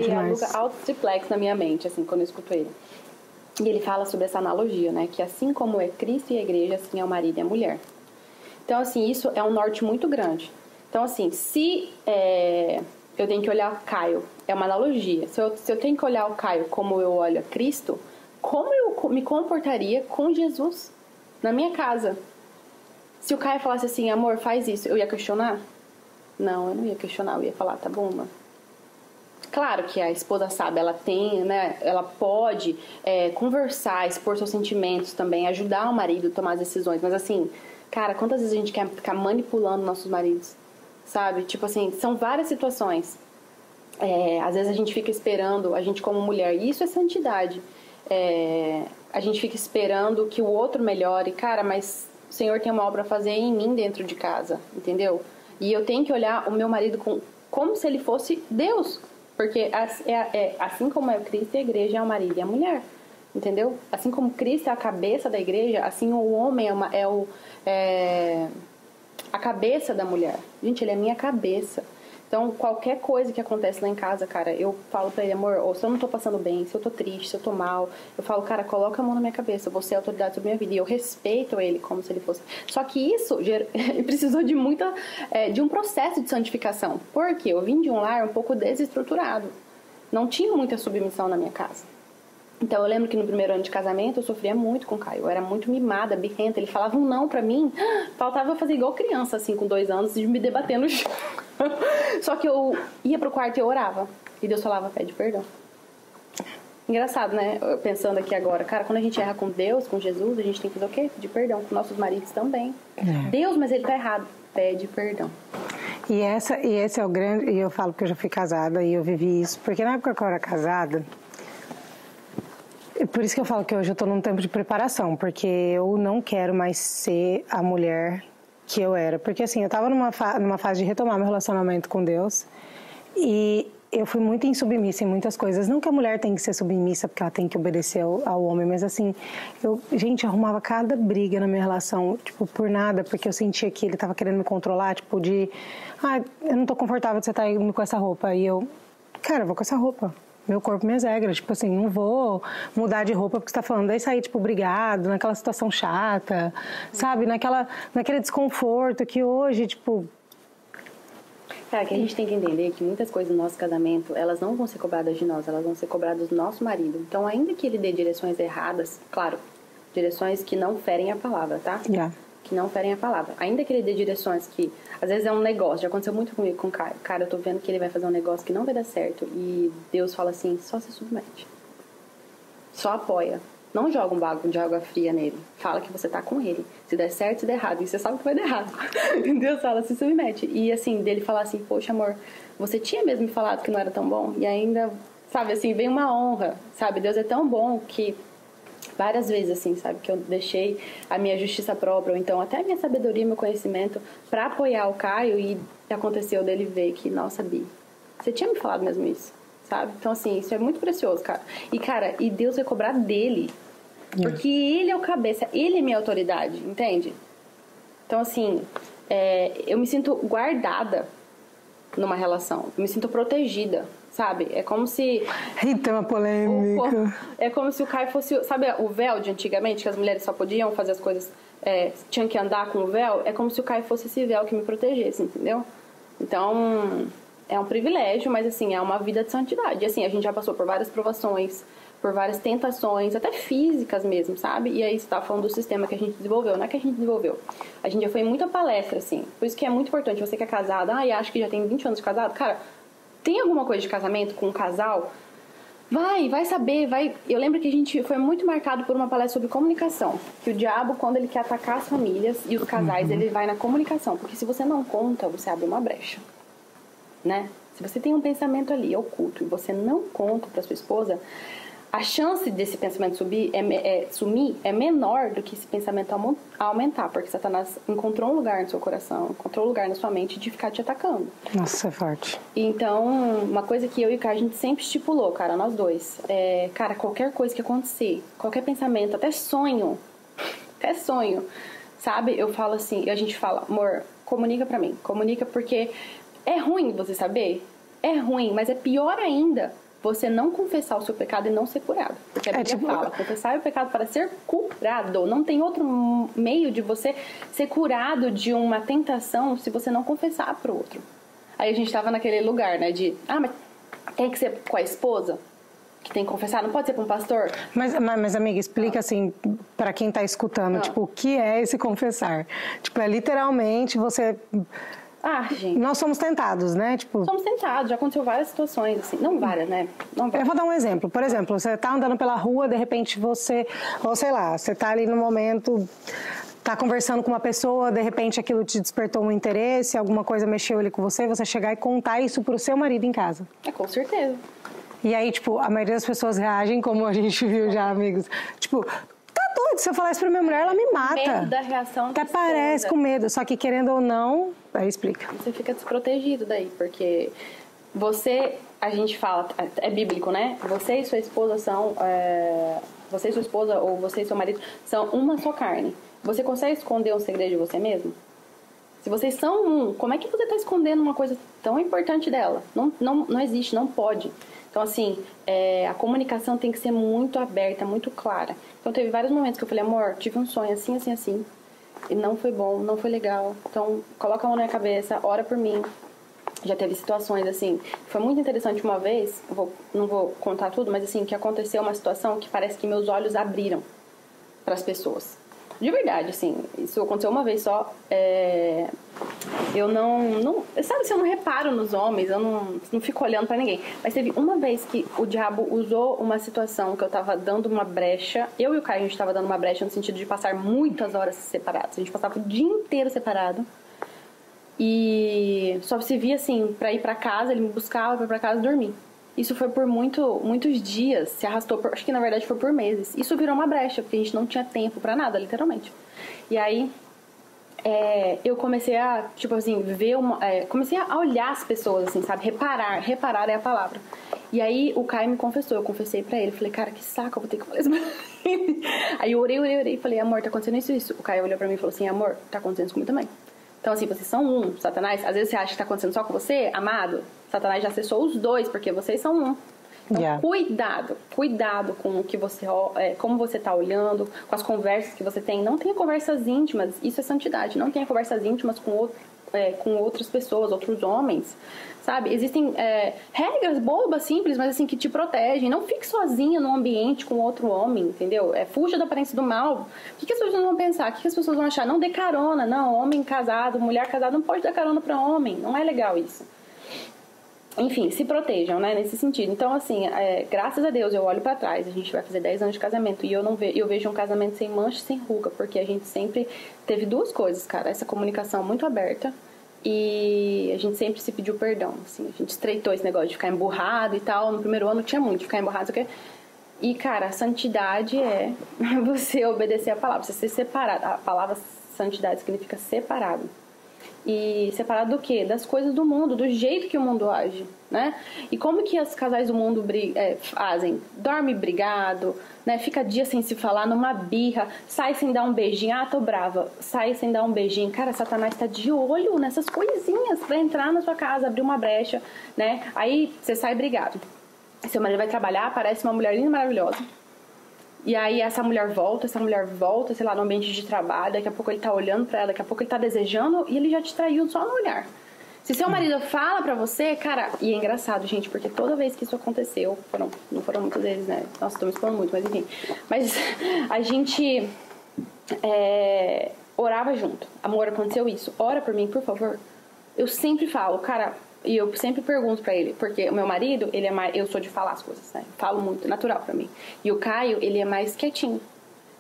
A: demais.
B: aluga alto triplex na minha mente, assim, quando eu escuto ele. E ele fala sobre essa analogia, né? Que assim como é Cristo e a igreja, assim é o marido e a mulher. Então, assim, isso é um norte muito grande. Então, assim, se eu tenho que olhar o Caio, é uma analogia. Se eu tenho que olhar o Caio como eu olho a Cristo, como eu me comportaria com Jesus na minha casa? Se o Caio falasse assim, amor, faz isso, eu ia questionar? Não, eu não ia questionar, eu ia falar, tá bom, mano. Claro que a esposa sabe, ela tem, né? Ela pode conversar, expor seus sentimentos também, ajudar o marido a tomar as decisões. Mas assim, cara, quantas vezes a gente quer ficar manipulando nossos maridos? Sabe? Tipo assim, são várias situações. Às vezes a gente fica esperando, a gente como mulher, e isso é santidade. A gente fica esperando que o outro melhore. Cara, mas o Senhor tem uma obra a fazer em mim dentro de casa, entendeu? E eu tenho que olhar o meu marido como se ele fosse Deus. Porque assim como é o Cristo e a igreja é o marido e a mulher, entendeu? Assim como Cristo é a cabeça da igreja, assim o homem é a cabeça da mulher. Gente, ele é a minha cabeça. Então, qualquer coisa que acontece lá em casa, cara, eu falo pra ele, amor, ou se eu não tô passando bem, se eu tô triste, se eu tô mal, eu falo, cara, coloca a mão na minha cabeça, você é a autoridade sobre a minha vida. E eu respeito ele como se ele fosse. Só que isso precisou de de um processo de santificação. Porque eu vim de um lar um pouco desestruturado. Não tinha muita submissão na minha casa. Então, eu lembro que no primeiro ano de casamento, eu sofria muito com o Caio. Eu era muito mimada, birrenta. Ele falava um não pra mim. Faltava eu fazer igual criança, assim, com 2 anos, de me debater no chão. Só que eu ia pro quarto e eu orava. E Deus falava, pede perdão. Engraçado, né? Pensando aqui agora. Cara, quando a gente erra com Deus, com Jesus, a gente tem que fazer o quê? Pedir perdão. Com nossos maridos também. Deus, mas ele tá errado. Pede perdão.
A: E esse é o grande... E eu falo que eu já fui casada e eu vivi isso. Porque na época que eu era casada... Por isso que eu falo que hoje eu tô num tempo de preparação. Porque eu não quero mais ser a mulher que eu era. Porque assim, eu tava numa fase de retomar meu relacionamento com Deus. E eu fui muito insubmissa em muitas coisas. Não que a mulher tem que ser submissa porque ela tem que obedecer ao homem. Mas assim, eu arrumava cada briga na minha relação. Tipo, por nada. Porque eu sentia que ele tava querendo me controlar. Tipo, eu não tô confortável de você estar indo com essa roupa. E eu, cara, eu vou com essa roupa. Meu corpo, minhas regras. Tipo assim, não vou mudar de roupa porque você tá falando. Daí sair, tipo, brigado, naquela situação chata, sabe? Naquele desconforto que hoje, tipo...
B: Cara, que a gente tem que entender que muitas coisas do nosso casamento, elas não vão ser cobradas de nós, elas vão ser cobradas do nosso marido. Então, ainda que ele dê direções erradas, claro, direções que não ferem a palavra, tá? Que não ferem a palavra. Ainda que ele dê direções que, às vezes é um negócio, já aconteceu muito comigo com o Caio. Cara, eu tô vendo que ele vai fazer um negócio que não vai dar certo. E Deus fala assim, só se submete. Só apoia. Não joga um bagulho de água fria nele. Fala que você tá com ele. Se der certo, se der errado. E você sabe que vai dar errado. Deus fala, se submete. E assim, dele falar assim, poxa amor, você tinha mesmo me falado que não era tão bom? E ainda, sabe, assim, vem uma honra, sabe? Deus é tão bom que... Várias vezes, assim, sabe? Que eu deixei a minha justiça própria, ou então até a minha sabedoria, meu conhecimento, pra apoiar o Caio, e aconteceu dele ver que, nossa, Bi, você tinha me falado mesmo isso, sabe? Então, assim, isso é muito precioso, cara. E, cara, e Deus vai cobrar dele, porque ele é o cabeça, ele é minha autoridade, entende? Então, assim, eu me sinto guardada numa relação, eu me sinto protegida. Sabe? É como se...
A: Eita, uma polêmica.
B: É como se o Caio fosse... Sabe o véu de antigamente, que as mulheres só podiam fazer as coisas... tinham que andar com o véu? É como se o Caio fosse esse véu que me protegesse, entendeu? Então, é um privilégio, mas assim, é uma vida de santidade. E assim, a gente já passou por várias provações, por várias tentações, até físicas mesmo, sabe? E aí você tá falando do sistema que a gente desenvolveu. Não é que a gente desenvolveu. A gente já foi em muita palestra, assim. Por isso que é muito importante. Você que é casada, e acha que já tem 20 anos de casado, cara... Tem alguma coisa de casamento com um casal? Vai saber, vai... Eu lembro que a gente foi muito marcado por uma palestra sobre comunicação. Que o diabo, quando ele quer atacar as famílias e os casais, ele vai na comunicação. Porque se você não conta, você abre uma brecha. Né? Se você tem um pensamento ali oculto e você não conta para sua esposa, a chance desse pensamento sumir é menor do que esse pensamento aumentar, porque Satanás encontrou um lugar no seu coração, encontrou um lugar na sua mente de ficar te atacando.
A: Nossa, é forte.
B: Então, uma coisa que eu e o Caio, a gente sempre estipulou, cara, nós dois, cara, qualquer coisa que acontecer, qualquer pensamento, até sonho, sabe? Eu falo assim, a gente fala, amor, comunica pra mim, comunica, porque é ruim você saber, é ruim, mas é pior ainda você não confessar o seu pecado e não ser curado. Porque a Bíblia fala, confessar o pecado para ser curado. Não tem outro meio de você ser curado de uma tentação se você não confessar pro outro. Aí a gente tava naquele lugar, né, de, mas tem que ser com a esposa que tem que confessar, não pode ser com um pastor?
A: Mas amiga, explica assim, para quem tá escutando, tipo, o que é esse confessar? Tipo, é literalmente você...
B: gente.
A: Nós somos tentados, né? Tipo...
B: Somos tentados, já aconteceu várias situações, assim. Não várias, né? Não várias.
A: Eu vou dar um exemplo. Por exemplo, você tá andando pela rua, de repente você... Ou sei lá, você tá ali no momento... Tá conversando com uma pessoa, de repente aquilo te despertou um interesse, alguma coisa mexeu ali com você, você chegar e contar isso pro seu marido em casa.
B: Com certeza.
A: E aí, tipo, a maioria das pessoas reagem como a gente viu já, amigos. Tipo... doido, se eu falar isso pra minha mulher, ela me mata.
B: Medo da reação.
A: Até parece com medo, só que querendo ou não, aí explica.
B: Você fica desprotegido daí, porque a gente fala, é bíblico, né? Você e sua esposa são, você e sua esposa ou você e seu marido são uma só carne. Você consegue esconder um segredo de você mesmo? Se vocês são um, como é que você está escondendo uma coisa tão importante dela? Não existe, não pode. Então, assim, a comunicação tem que ser muito aberta, muito clara. Então, teve vários momentos que eu falei, amor, tive um sonho assim, assim, assim. E não foi bom, não foi legal. Então, coloca a mão na minha cabeça, ora por mim. Já teve situações, assim, foi muito interessante uma vez, não vou contar tudo, mas, assim, que aconteceu uma situação que parece que meus olhos abriram para as pessoas. De verdade, assim, isso aconteceu uma vez só. Eu sabe, assim, eu não reparo nos homens, eu não fico olhando pra ninguém. Mas teve uma vez que o diabo usou uma situação que eu tava dando uma brecha. Eu e o Caio, a gente tava dando uma brecha no sentido de passar muitas horas separados. A gente passava o dia inteiro separado. E só se via, assim, pra ir pra casa, ele me buscava, pra ir pra casa e dormir. Isso foi por muitos dias, se arrastou, acho que na verdade foi por meses. Isso virou uma brecha, porque a gente não tinha tempo pra nada, literalmente. E aí, eu comecei a, tipo assim, comecei a olhar as pessoas, assim, sabe? Reparar é a palavra. E aí, o Caio me confessou, eu confessei pra ele. Falei, cara, que saco, eu vou ter que falar isso pra ele. Aí eu orei e falei, amor, tá acontecendo isso. O Caio olhou pra mim e falou assim, amor, tá acontecendo isso comigo também. Então, assim, vocês são um, Satanás. Às vezes você acha que tá acontecendo só com você, amado. Satanás já acessou os dois, porque vocês são um. Então, cuidado com o que você, como você tá olhando, com as conversas que você tem. Não tenha conversas íntimas, isso é santidade. Não tenha conversas íntimas com outras pessoas, outros homens, sabe? Existem regras bobas, simples, mas assim, que te protegem. Não fique sozinha num ambiente com outro homem, entendeu? Fuja da aparência do mal. O que as pessoas vão pensar? O que as pessoas vão achar? Não dê carona, não. Homem casado, mulher casada não pode dar carona pra homem. Não é legal isso. Enfim, se protejam, né, nesse sentido. Então, assim, graças a Deus, eu olho pra trás. A gente vai fazer 10 anos de casamento e eu vejo um casamento sem mancha e sem ruga, porque a gente sempre teve duas coisas, cara. Essa comunicação muito aberta e a gente sempre se pediu perdão, assim. A gente estreitou esse negócio de ficar emburrado e tal. No primeiro ano tinha muito de ficar emburrado, o quê? E, cara, a santidade é você obedecer a palavra, você ser separado. A palavra santidade significa separado. E separado do quê? Das coisas do mundo, do jeito que o mundo age, né? E como que os casais do mundo fazem? Dorme brigado, né? Fica dia sem se falar, numa birra, sai sem dar um beijinho, tô brava, sai sem dar um beijinho. Cara, Satanás tá de olho nessas coisinhas pra entrar na sua casa, abrir uma brecha, né? Aí você sai brigado. Seu marido vai trabalhar, aparece uma mulher linda e maravilhosa. E aí essa mulher volta, sei lá, no ambiente de trabalho, daqui a pouco ele tá olhando pra ela, daqui a pouco ele tá desejando e ele já te traiu só no olhar. Se seu marido fala pra você, cara, e é engraçado, gente, porque toda vez que isso aconteceu, não foram muitas vezes, né? Nossa, tô me expondo muito, mas enfim. Mas a gente orava junto. Amor, aconteceu isso, ora por mim, por favor. Eu sempre falo, cara, e eu sempre pergunto pra ele, porque o meu marido, eu sou de falar as coisas, né? Falo muito, natural pra mim. E o Caio, ele é mais quietinho.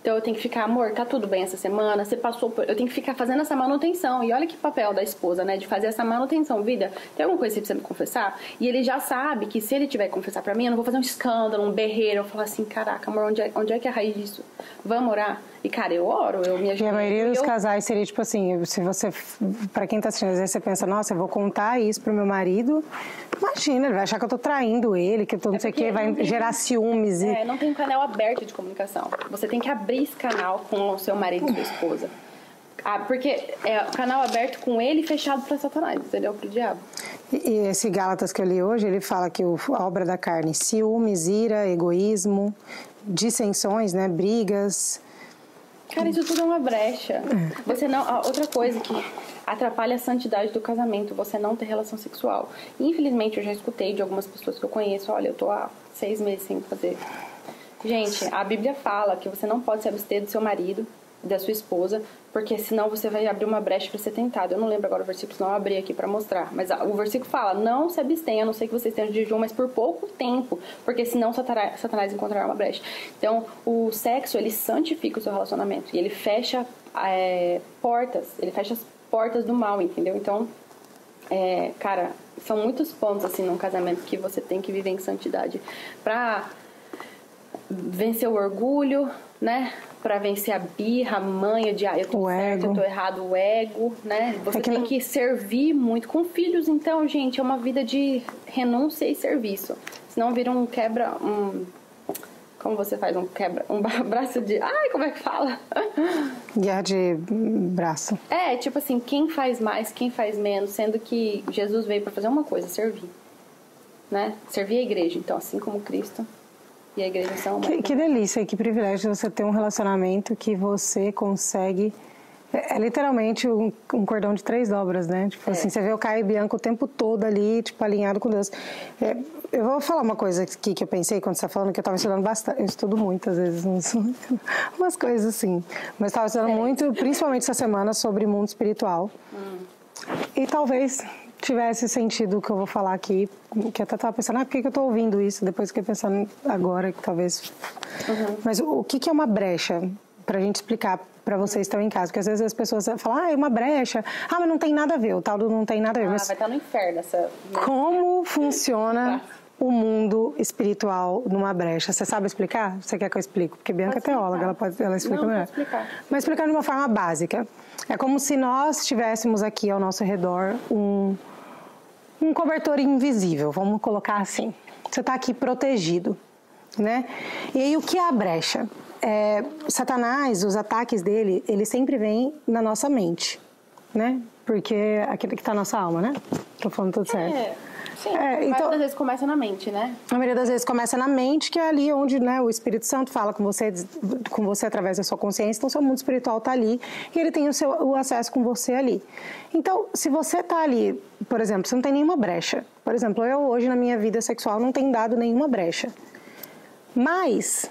B: Então eu tenho que ficar, amor, tá tudo bem essa semana? Você passou por... Eu tenho que ficar fazendo essa manutenção. E olha que papel da esposa, né? De fazer essa manutenção. Vida, tem alguma coisa que você precisa me confessar? E ele já sabe que se ele tiver que confessar pra mim, eu não vou fazer um escândalo, um berreiro. Eu vou falar assim, caraca, amor, onde é que é a raiz disso? Vamos orar? E, cara, eu oro, eu me ajudo.
A: E a maioria dos casais seria tipo assim, se você, pra quem tá assistindo, às vezes você pensa, nossa, eu vou contar isso pro meu marido, imagina, ele vai achar que eu tô traindo ele, que eu tô não sei o que, vai gerar ciúmes.
B: Não tem um canal aberto de comunicação. Você tem que abrir esse canal com o seu marido e sua esposa. Porque é o canal aberto com ele fechado pra Satanás, entendeu? Pro diabo.
A: E esse Gálatas que eu li hoje, ele fala que a obra da carne, ciúmes, ira, egoísmo, dissensões, né, brigas...
B: Cara, isso tudo é uma brecha. Você não... Outra coisa que atrapalha a santidade do casamento, você não ter relação sexual. Infelizmente, eu já escutei de algumas pessoas que eu conheço, olha, eu tô há 6 meses sem fazer. Gente, a Bíblia fala que você não pode se abster do seu marido, da sua esposa, porque senão você vai abrir uma brecha para ser tentado. Eu não lembro agora o versículo, senão eu abri aqui para mostrar. Mas o versículo fala, não se abstenha, a não ser que você esteja de jejum, mas por pouco tempo, porque senão Satanás encontrará uma brecha. Então, o sexo, ele santifica o seu relacionamento, e ele fecha portas, ele fecha as portas do mal, entendeu? Então, cara, são muitos pontos, assim, num casamento que você tem que viver em santidade para vencer o orgulho, né? Pra vencer a birra, a manha de eu tô certo, eu tô errado, o ego, né? Você tem que servir muito. Com filhos, então, gente, é uma vida de renúncia e serviço. Senão vira como você faz um braço de... Ai, como é que fala?
A: Guerra de braço.
B: Tipo assim, quem faz mais, quem faz menos, sendo que Jesus veio pra fazer uma coisa, servir. Né? Servir a igreja, então, assim como Cristo... E a igreja são
A: que delícia e que privilégio você ter um relacionamento que você consegue... É literalmente um cordão de 3 dobras, né? Tipo assim, você vê o Caio e Bianca o tempo todo ali, tipo, alinhado com Deus. Eu vou falar uma coisa aqui que eu pensei quando você está falando, que eu estava estudando bastante. Eu estudo muito, às vezes, umas coisas assim. Mas estava estudando muito, principalmente essa semana, sobre mundo espiritual. E talvez... tivesse sentido o que eu vou falar aqui, que até estava pensando, por que eu estou ouvindo isso? Depois fiquei pensando agora, que talvez... Mas o que é uma brecha? Para a gente explicar para vocês que estão em casa, porque às vezes as pessoas falam, é uma brecha, mas não tem nada a ver, o tal do não tem nada a ver. Mas
B: vai estar no inferno essa...
A: Como funciona o mundo espiritual numa brecha? Você sabe explicar? Você quer que eu explique? Porque Bianca é teóloga, ela explica melhor. Mas explicar de uma forma básica. É como se nós tivéssemos aqui ao nosso redor um cobertor invisível, vamos colocar assim. Você está aqui protegido, né? E aí o que é a brecha? Satanás, os ataques dele, ele sempre vem na nossa mente, né? Porque é aquilo que está na nossa alma, né? Tô falando tudo certo.
B: Sim, então, a maioria das vezes começa na mente, né?
A: A maioria das vezes começa na mente, que é ali onde, né, o Espírito Santo fala com você através da sua consciência, então seu mundo espiritual está ali e ele tem o acesso com você ali. Então, se você está ali, por exemplo, você não tem nenhuma brecha. Por exemplo, eu hoje na minha vida sexual não tenho dado nenhuma brecha. Mas,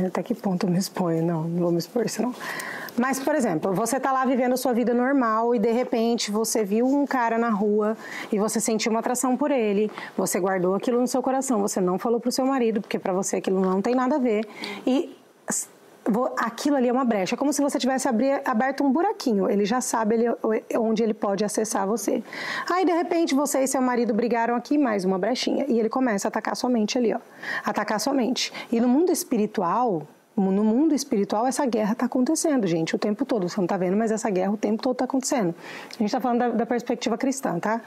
A: até que ponto eu me exponho? Não vou me expor senão... Mas, por exemplo, você está lá vivendo a sua vida normal e, de repente, você viu um cara na rua e você sentiu uma atração por ele, você guardou aquilo no seu coração, você não falou para o seu marido, porque para você aquilo não tem nada a ver, e aquilo ali é uma brecha, é como se você tivesse aberto um buraquinho, ele já sabe onde ele pode acessar você. Aí, de repente, você e seu marido brigaram aqui, mais uma brechinha, e ele começa a atacar sua mente ali, ó, atacar sua mente. E no mundo espiritual, essa guerra está acontecendo, gente, o tempo todo. Você não está vendo, mas essa guerra o tempo todo está acontecendo. A gente está falando da perspectiva cristã, tá?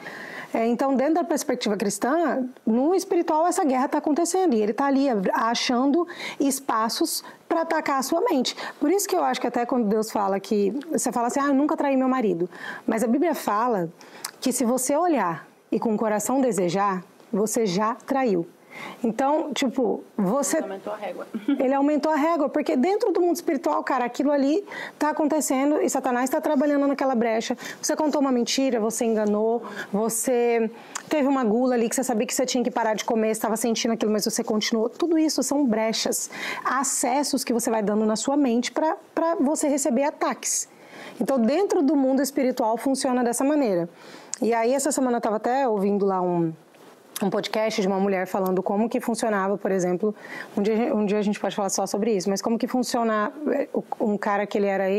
A: Então, dentro da perspectiva cristã, no espiritual essa guerra está acontecendo. E ele está ali achando espaços para atacar a sua mente. Por isso que eu acho que até quando Deus fala que... Você fala assim, eu nunca traí meu marido. Mas a Bíblia fala que se você olhar e com o coração desejar, você já traiu. Então, tipo, você...
B: Ele aumentou a régua.
A: Ele aumentou a régua, porque dentro do mundo espiritual, cara, aquilo ali tá acontecendo e Satanás está trabalhando naquela brecha. Você contou uma mentira, você enganou, você teve uma gula ali que você sabia que você tinha que parar de comer, estava sentindo aquilo, mas você continuou. Tudo isso são brechas, acessos que você vai dando na sua mente para você receber ataques. Então, dentro do mundo espiritual funciona dessa maneira. E aí, essa semana eu estava até ouvindo lá um podcast de uma mulher falando como que funcionava, por exemplo, um dia a gente pode falar só sobre isso, mas como que funciona um cara que ele era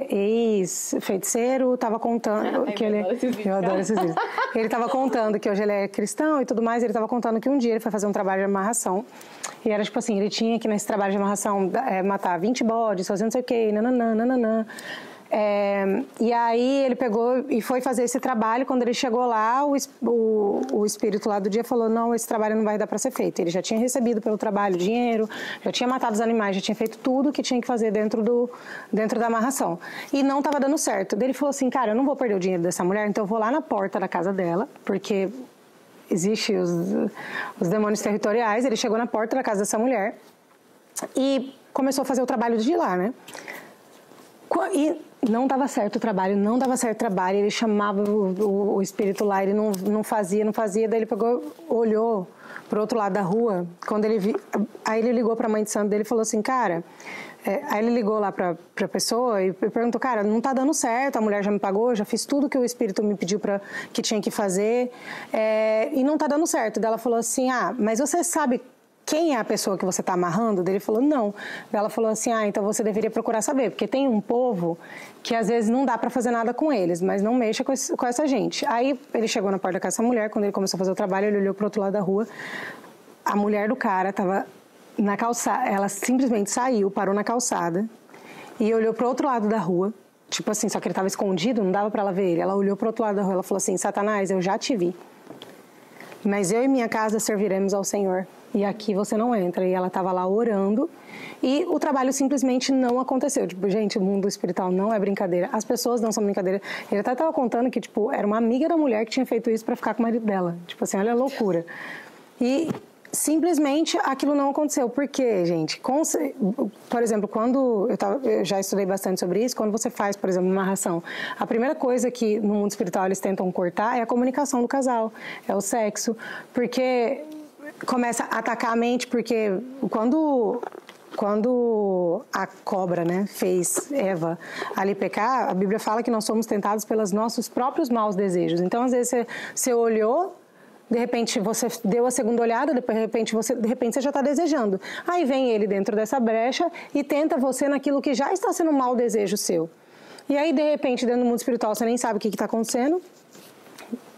A: ex-feiticeiro, estava contando que ele... Eu adoro esses vídeos. Ele estava contando que hoje ele é cristão e tudo mais, ele estava contando que um dia ele foi fazer um trabalho de amarração, e era tipo assim, ele tinha que nesse trabalho de amarração matar 20 bodes, fazer não sei o que, nananã. E aí ele pegou e foi fazer esse trabalho. Quando ele chegou lá, o espírito lá do dia falou: não, esse trabalho não vai dar para ser feito. Ele já tinha recebido pelo trabalho dinheiro, já tinha matado os animais, já tinha feito tudo que tinha que fazer dentro da amarração, e não estava dando certo. Daí ele falou assim: cara, eu não vou perder o dinheiro dessa mulher, então eu vou lá na porta da casa dela, porque existem os demônios territoriais. Ele chegou na porta da casa dessa mulher e começou a fazer o trabalho de lá, né? E não dava certo o trabalho, ele chamava o espírito lá, ele não fazia, daí ele pegou, olhou pro outro lado da rua, quando ele viu, aí ele ligou pra mãe de santo dele e falou assim, cara, aí ele ligou lá pra pessoa e perguntou, cara, não tá dando certo, a mulher já me pagou, já fiz tudo que o espírito me pediu que tinha que fazer, e não tá dando certo. Daí ela falou assim, mas você sabe quem é a pessoa que você está amarrando? Ele falou, não. Ela falou assim, então você deveria procurar saber, porque tem um povo que às vezes não dá para fazer nada com eles, mas não mexa com essa gente. Aí ele chegou na porta da casa dessa mulher, quando ele começou a fazer o trabalho, ele olhou para o outro lado da rua, a mulher do cara estava na calçada, ela simplesmente saiu, parou na calçada e olhou para o outro lado da rua, tipo assim, só que ele estava escondido, não dava para ela ver ele. Ela olhou para o outro lado da rua, ela falou assim, Satanás, eu já te vi, mas eu e minha casa serviremos ao Senhor. E aqui você não entra. E ela estava lá orando e o trabalho simplesmente não aconteceu. Tipo, gente, o mundo espiritual não é brincadeira. As pessoas não são brincadeira. Ele até estava contando que, tipo, era uma amiga da mulher que tinha feito isso para ficar com o marido dela. Tipo assim, olha a loucura. E simplesmente aquilo não aconteceu. Por quê, gente? Por exemplo, quando eu já estudei bastante sobre isso, quando você faz, por exemplo, uma amarração, a primeira coisa que no mundo espiritual eles tentam cortar é a comunicação do casal, é o sexo, porque começa a atacar a mente, porque quando a cobra, né, fez Eva ali pecar, a Bíblia fala que nós somos tentados pelos nossos próprios maus desejos. Então, às vezes, você olhou, de repente você deu a segunda olhada, de repente você já está desejando. Aí vem ele dentro dessa brecha e tenta você naquilo que já está sendo um mau desejo seu. E aí, de repente, dentro do mundo espiritual, você nem sabe o que está acontecendo.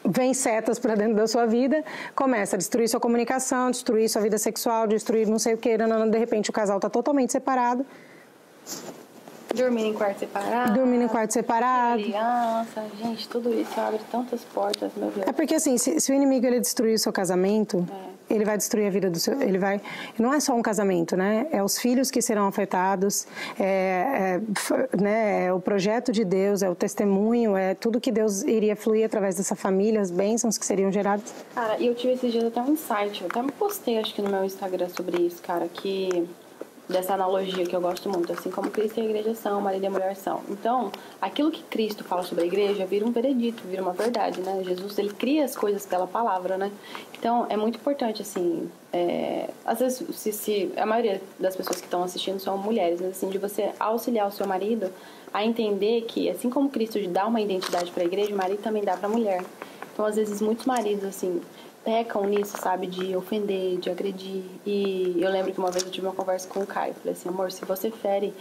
A: Vem setas para dentro da sua vida, começa a destruir sua comunicação, destruir sua vida sexual, destruir não sei o que, de repente o casal está totalmente separado.
B: Dormindo em quarto separado. Criança, gente, tudo isso abre tantas portas, meu Deus.
A: É porque assim, se o inimigo ele destruir o seu casamento, ele vai destruir a vida do seu... Não é só um casamento, né? É os filhos que serão afetados, né? É o projeto de Deus, é o testemunho, é tudo que Deus iria fluir através dessa família, as bênçãos que seriam geradas.
B: Cara, e eu tive esses dias até um insight, eu até me postei acho que no meu Instagram sobre isso, cara, que... dessa analogia que eu gosto muito, assim como Cristo e a igreja são, o marido e a mulher são. Então, aquilo que Cristo fala sobre a igreja vira um veredito, vira uma verdade, né? Jesus, ele cria as coisas pela palavra, né? Então, é muito importante, assim, às vezes, se a maioria das pessoas que estão assistindo são mulheres, mas assim, de você auxiliar o seu marido a entender que, assim como Cristo dá uma identidade para a igreja, o marido também dá para a mulher. Então, às vezes, muitos maridos, assim, pecam nisso, sabe, de ofender, de agredir. E eu lembro que uma vez eu tive uma conversa com o Caio, falei assim, amor, se você fere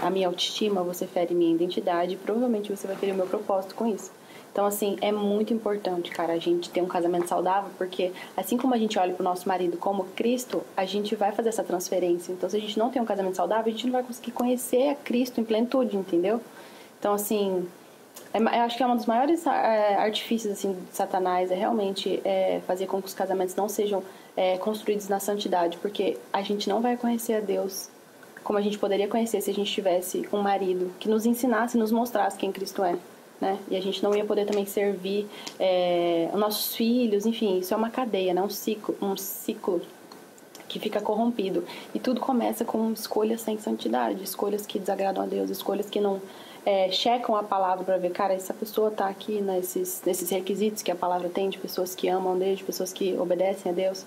B: a minha autoestima, você fere minha identidade, provavelmente você vai ferir o meu propósito com isso. Então, assim, é muito importante, cara, a gente ter um casamento saudável, porque assim como a gente olha pro nosso marido como Cristo, a gente vai fazer essa transferência. Então, se a gente não tem um casamento saudável, a gente não vai conseguir conhecer a Cristo em plenitude, entendeu? Então, assim... eu acho que é um dos maiores artifícios assim, de Satanás, é realmente fazer com que os casamentos não sejam construídos na santidade, porque a gente não vai conhecer a Deus como a gente poderia conhecer se a gente tivesse um marido que nos ensinasse, nos mostrasse quem Cristo é, né? E a gente não ia poder também servir os nossos filhos, enfim, isso é uma cadeia, né? um ciclo que fica corrompido. E tudo começa com escolhas sem santidade, escolhas que desagradam a Deus, escolhas que não... checam a palavra para ver, cara, essa pessoa tá aqui nesses requisitos que a palavra tem, de pessoas que amam Deus, de pessoas que obedecem a Deus.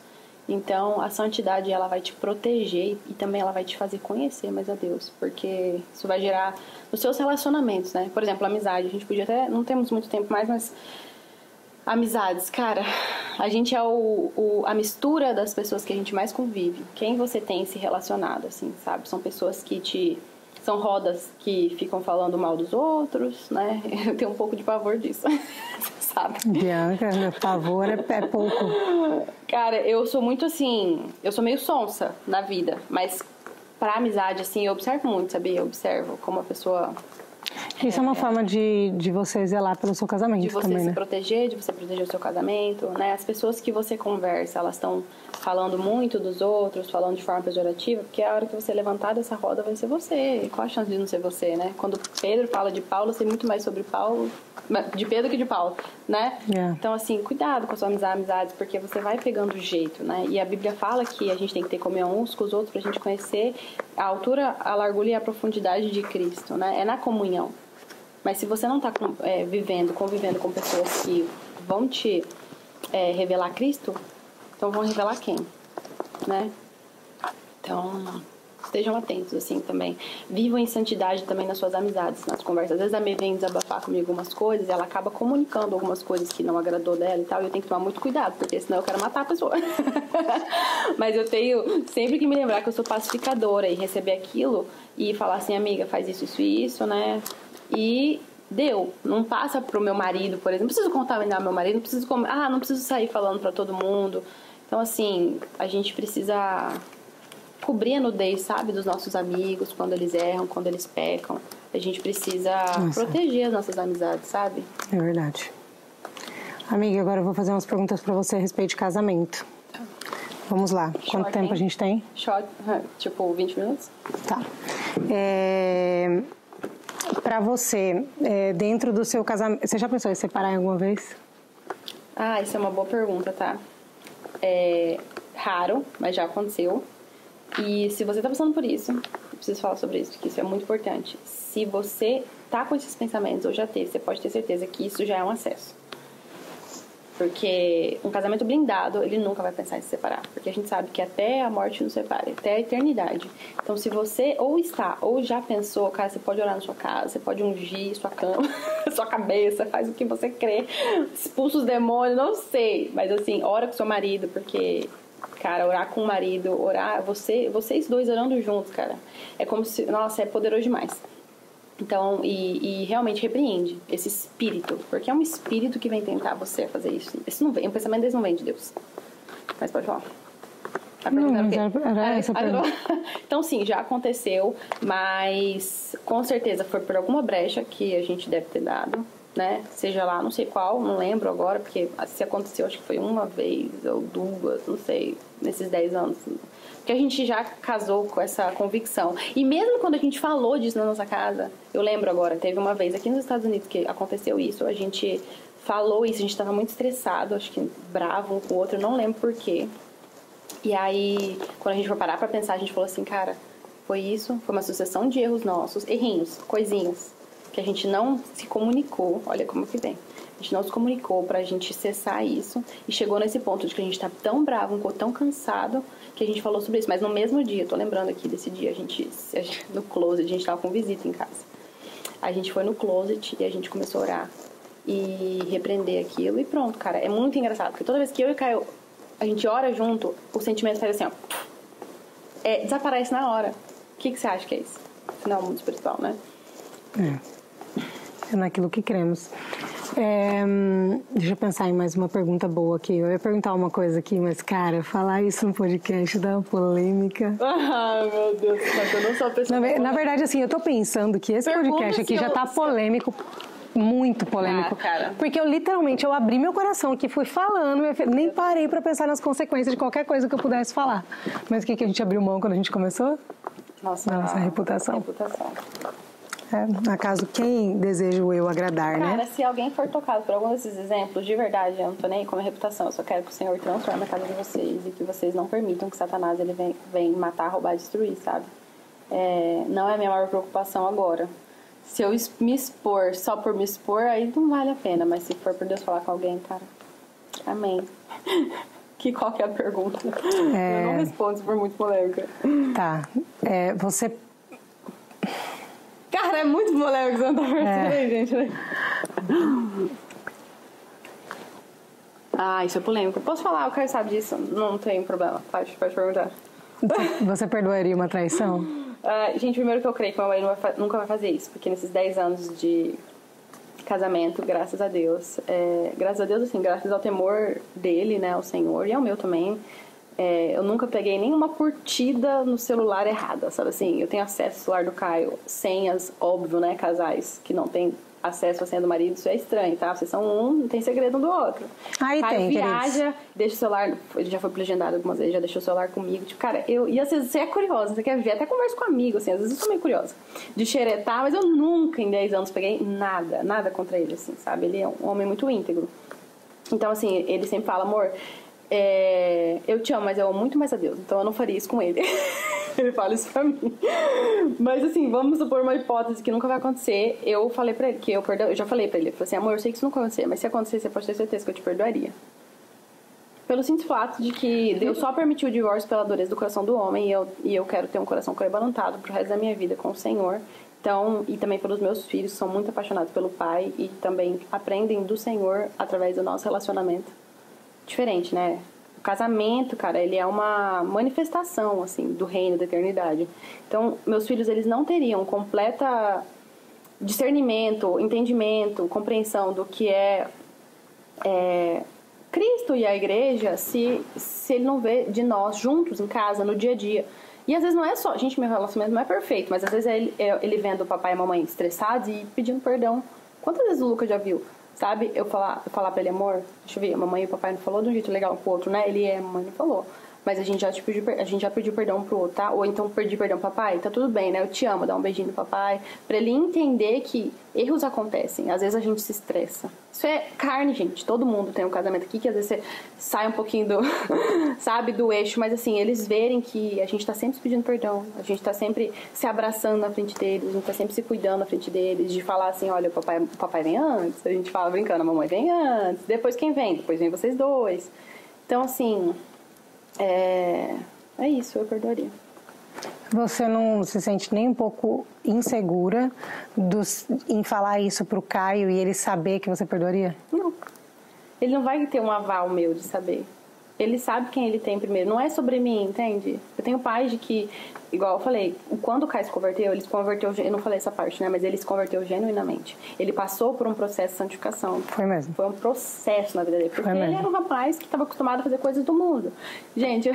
B: Então, a santidade, ela vai te proteger e também ela vai te fazer conhecer mais a Deus, porque isso vai gerar nos seus relacionamentos, né? Por exemplo, amizade, a gente podia até, não temos muito tempo mais, mas Amizades, cara, a gente é a mistura das pessoas que a gente mais convive. Quem você tem se relacionado, assim, sabe? São pessoas que são rodas que ficam falando mal dos outros, né? Eu tenho um pouco de pavor disso, sabe?
A: Bianca, meu pavor é pouco.
B: Cara, eu sou muito assim, eu sou meio sonsa na vida, mas pra amizade, assim, eu observo muito, sabia? Eu observo como a pessoa...
A: Isso é uma forma de você zelar pelo seu casamento
B: de você
A: também,
B: se
A: né?
B: proteger, de você proteger o seu casamento, né? As pessoas que você conversa, elas estão falando muito dos outros, falando de forma pejorativa, porque a hora que você levantar dessa roda vai ser você. E qual a chance de não ser você, né? Quando Pedro fala de Paulo, eu sei muito mais sobre Paulo, de Pedro que de Paulo, né?
A: Yeah.
B: Então, assim, cuidado com as suas amizades, porque você vai pegando o jeito, né? E a Bíblia fala que a gente tem que ter comunhão uns com os outros pra gente conhecer a altura, a largura e a profundidade de Cristo, né? É na comunhão. Mas se você não está convivendo com pessoas que vão te revelar Cristo, então vão revelar quem, né? Então, estejam atentos, assim, também. Vivam em santidade também nas suas amizades, nas conversas. Às vezes a Mê vem desabafar comigo algumas coisas e ela acaba comunicando algumas coisas que não agradou dela e tal, e eu tenho que tomar muito cuidado, porque senão eu quero matar a pessoa. Mas eu tenho sempre que me lembrar que eu sou pacificadora e receber aquilo e falar assim, amiga, faz isso, isso e isso, né? E deu, não passa pro meu marido, por exemplo, não preciso contaminar meu marido, não preciso sair falando pra todo mundo. Então, assim, a gente precisa cobrir a nudez, sabe, dos nossos amigos, quando eles erram, quando eles pecam. A gente precisa proteger as nossas amizades, sabe?
A: É verdade. Amiga, agora eu vou fazer umas perguntas pra você a respeito de casamento. Vamos lá. Quanto tempo a gente tem?
B: Tipo, 20 minutos?
A: Tá. Pra você, dentro do seu casamento... Você já pensou em separar alguma vez?
B: Ah, isso é uma boa pergunta, tá? É raro, mas já aconteceu. E se você tá passando por isso, eu preciso falar sobre isso, porque isso é muito importante. Se você tá com esses pensamentos ou já teve, você pode ter certeza que isso já é um acesso. Porque um casamento blindado, ele nunca vai pensar em se separar. Porque a gente sabe que até a morte nos separa, até a eternidade. Então, se você ou está, ou já pensou, cara, você pode orar na sua casa, você pode ungir sua cama, sua cabeça, faz o que você crê, expulsa os demônios, não sei. Mas, assim, ora com seu marido, porque, cara, orar com o marido, vocês dois orando juntos, cara, é como se, nossa, é poderoso demais. Então, e realmente repreende esse espírito, porque é um espírito que vem tentar você fazer isso. Esse não vem, o pensamento desse não vem de Deus. Mas pode falar. Então, sim, já aconteceu, mas com certeza foi por alguma brecha que a gente deve ter dado, né? Seja lá, não sei qual, não lembro agora, porque se aconteceu, acho que foi uma vez ou duas, não sei, nesses 10 anos. Porque a gente já casou com essa convicção. E mesmo quando a gente falou disso na nossa casa, eu lembro agora, teve uma vez aqui nos Estados Unidos que aconteceu isso, a gente falou isso, a gente estava muito estressado, acho que bravo um com o outro, eu não lembro por quê. E aí, quando a gente foi parar pra pensar, a gente falou assim, cara, foi isso, foi uma sucessão de erros nossos, errinhos, coisinhas, que a gente não se comunicou, olha como que vem. A gente não se comunicou pra gente cessar isso e chegou nesse ponto de que a gente tá tão bravo, tão cansado, que a gente falou sobre isso. Mas no mesmo dia, tô lembrando aqui desse dia, no closet, a gente tava com visita em casa. A gente foi no closet e a gente começou a orar e repreender aquilo e pronto, cara. É muito engraçado, porque toda vez que eu e o Caio, a gente ora junto, o sentimento faz assim, ó, desaparece na hora. O que você acha que é isso? Não é o mundo espiritual, né?
A: É naquilo que cremos. Deixa eu pensar em mais uma pergunta boa aqui. Eu ia perguntar uma coisa aqui, mas, cara, falar isso no podcast dá uma polêmica.
B: Ai, meu Deus, eu não sou a pessoa...
A: Na verdade, assim, eu tô pensando que esse podcast aqui já tá polêmico, muito polêmico.
B: Cara.
A: Porque eu abri meu coração aqui, fui falando, nem parei pra pensar nas consequências de qualquer coisa que eu pudesse falar. Mas o que a gente abriu mão quando a gente começou? Nossa reputação. Acaso quem deseja o eu agradar,
B: cara,
A: né?
B: Cara, se alguém for tocado por algum desses exemplos, de verdade, eu não tô nem aí com a minha reputação. Eu só quero que o Senhor transforme a casa de vocês e que vocês não permitam que Satanás ele vem matar, roubar, destruir, sabe? Não é a minha maior preocupação agora. Se eu me expor só por me expor, aí não vale a pena. Mas se for por Deus falar com alguém, cara, amém. Qual que é a pergunta? Eu não respondo se for muito polêmica.
A: Tá. Você...
B: Cara, é muito polêmico, você não tá percebendo, gente, né? Ah, isso é polêmico. Posso falar? O Caio sabe disso. Não tem problema. Pode perguntar.
A: Você perdoaria uma traição?
B: Gente, primeiro que eu creio que meu marido nunca vai fazer isso. Porque nesses 10 anos de casamento, graças a Deus, assim, graças ao temor dele, né, ao Senhor, e ao meu também, eu nunca peguei nenhuma curtida no celular errada, sabe assim? Eu tenho acesso ao celular do Caio, senhas, óbvio, né, casais que não tem acesso à senha do marido, isso é estranho, tá? Vocês são um, não tem segredo um do outro.
A: Aí
B: Caio
A: tem,
B: viaja, deixa o celular, ele já foi pro legendado algumas vezes, já deixou o celular comigo, tipo, cara, e às vezes você é curiosa, você quer ver, até converso com amigo, assim, às vezes eu sou meio curiosa de xeretar, mas eu nunca em 10 anos peguei nada contra ele, assim, sabe? Ele é um homem muito íntegro. Então, assim, ele sempre fala, amor, eu te amo, mas eu amo muito mais a Deus, então eu não faria isso com ele. Ele fala isso pra mim. Mas assim, vamos supor uma hipótese que nunca vai acontecer. Eu falei pra ele que eu já falei pra ele, eu falei assim, amor, eu sei que isso nunca vai acontecer, mas se acontecer, você pode ter certeza que eu te perdoaria. Pelo simples fato de que Deus só permitiu o divórcio pela dureza do coração do homem, e eu quero ter um coração quebrantado pro resto da minha vida com o Senhor. Então, e também pelos meus filhos, que são muito apaixonados pelo Pai e também aprendem do Senhor através do nosso relacionamento. Diferente, né? O casamento, cara, ele é uma manifestação, assim, do reino da eternidade. Então, meus filhos, eles não teriam completa discernimento, entendimento, compreensão do que é Cristo e a igreja se ele não vê de nós juntos em casa, no dia a dia. E às vezes não é só... Gente, meu relacionamento não é perfeito, mas às vezes ele vendo o papai e a mamãe estressados e pedindo perdão. Quantas vezes o Lucas já viu? Sabe, eu falar pra ele, amor, deixa eu ver, a mamãe e o papai não falou de um jeito legal pro outro, né? A mamãe não falou. Mas a gente já pediu perdão pro outro, tá? Ou então pedi perdão pro papai, tá tudo bem, né? Eu te amo, dá um beijinho no papai. Pra ele entender que erros acontecem, às vezes a gente se estressa. Isso é carne, gente. Todo mundo tem um casamento aqui que às vezes você sai um pouquinho do, sabe, do eixo. Mas assim, eles verem que a gente tá sempre pedindo perdão, a gente tá sempre se abraçando na frente deles, a gente tá sempre se cuidando na frente deles, de falar assim, olha, o papai vem antes, a gente fala brincando, a mamãe vem antes, depois quem vem? Depois vem vocês dois. Então, assim... É isso, eu perdoaria.
A: Você não se sente nem um pouco insegura em falar isso pro Caio e ele saber que você perdoaria?
B: Não. Ele não vai ter um aval meu de saber. Ele sabe quem ele tem primeiro. Não é sobre mim, entende? Eu tenho pais de que, igual eu falei, quando o Caio se converteu, ele se converteu, eu não falei essa parte, né? Mas ele se converteu genuinamente. Ele passou por um processo de santificação.
A: Foi mesmo.
B: Foi um processo na vida dele. Porque ele era um rapaz que estava acostumado a fazer coisas do mundo. Gente...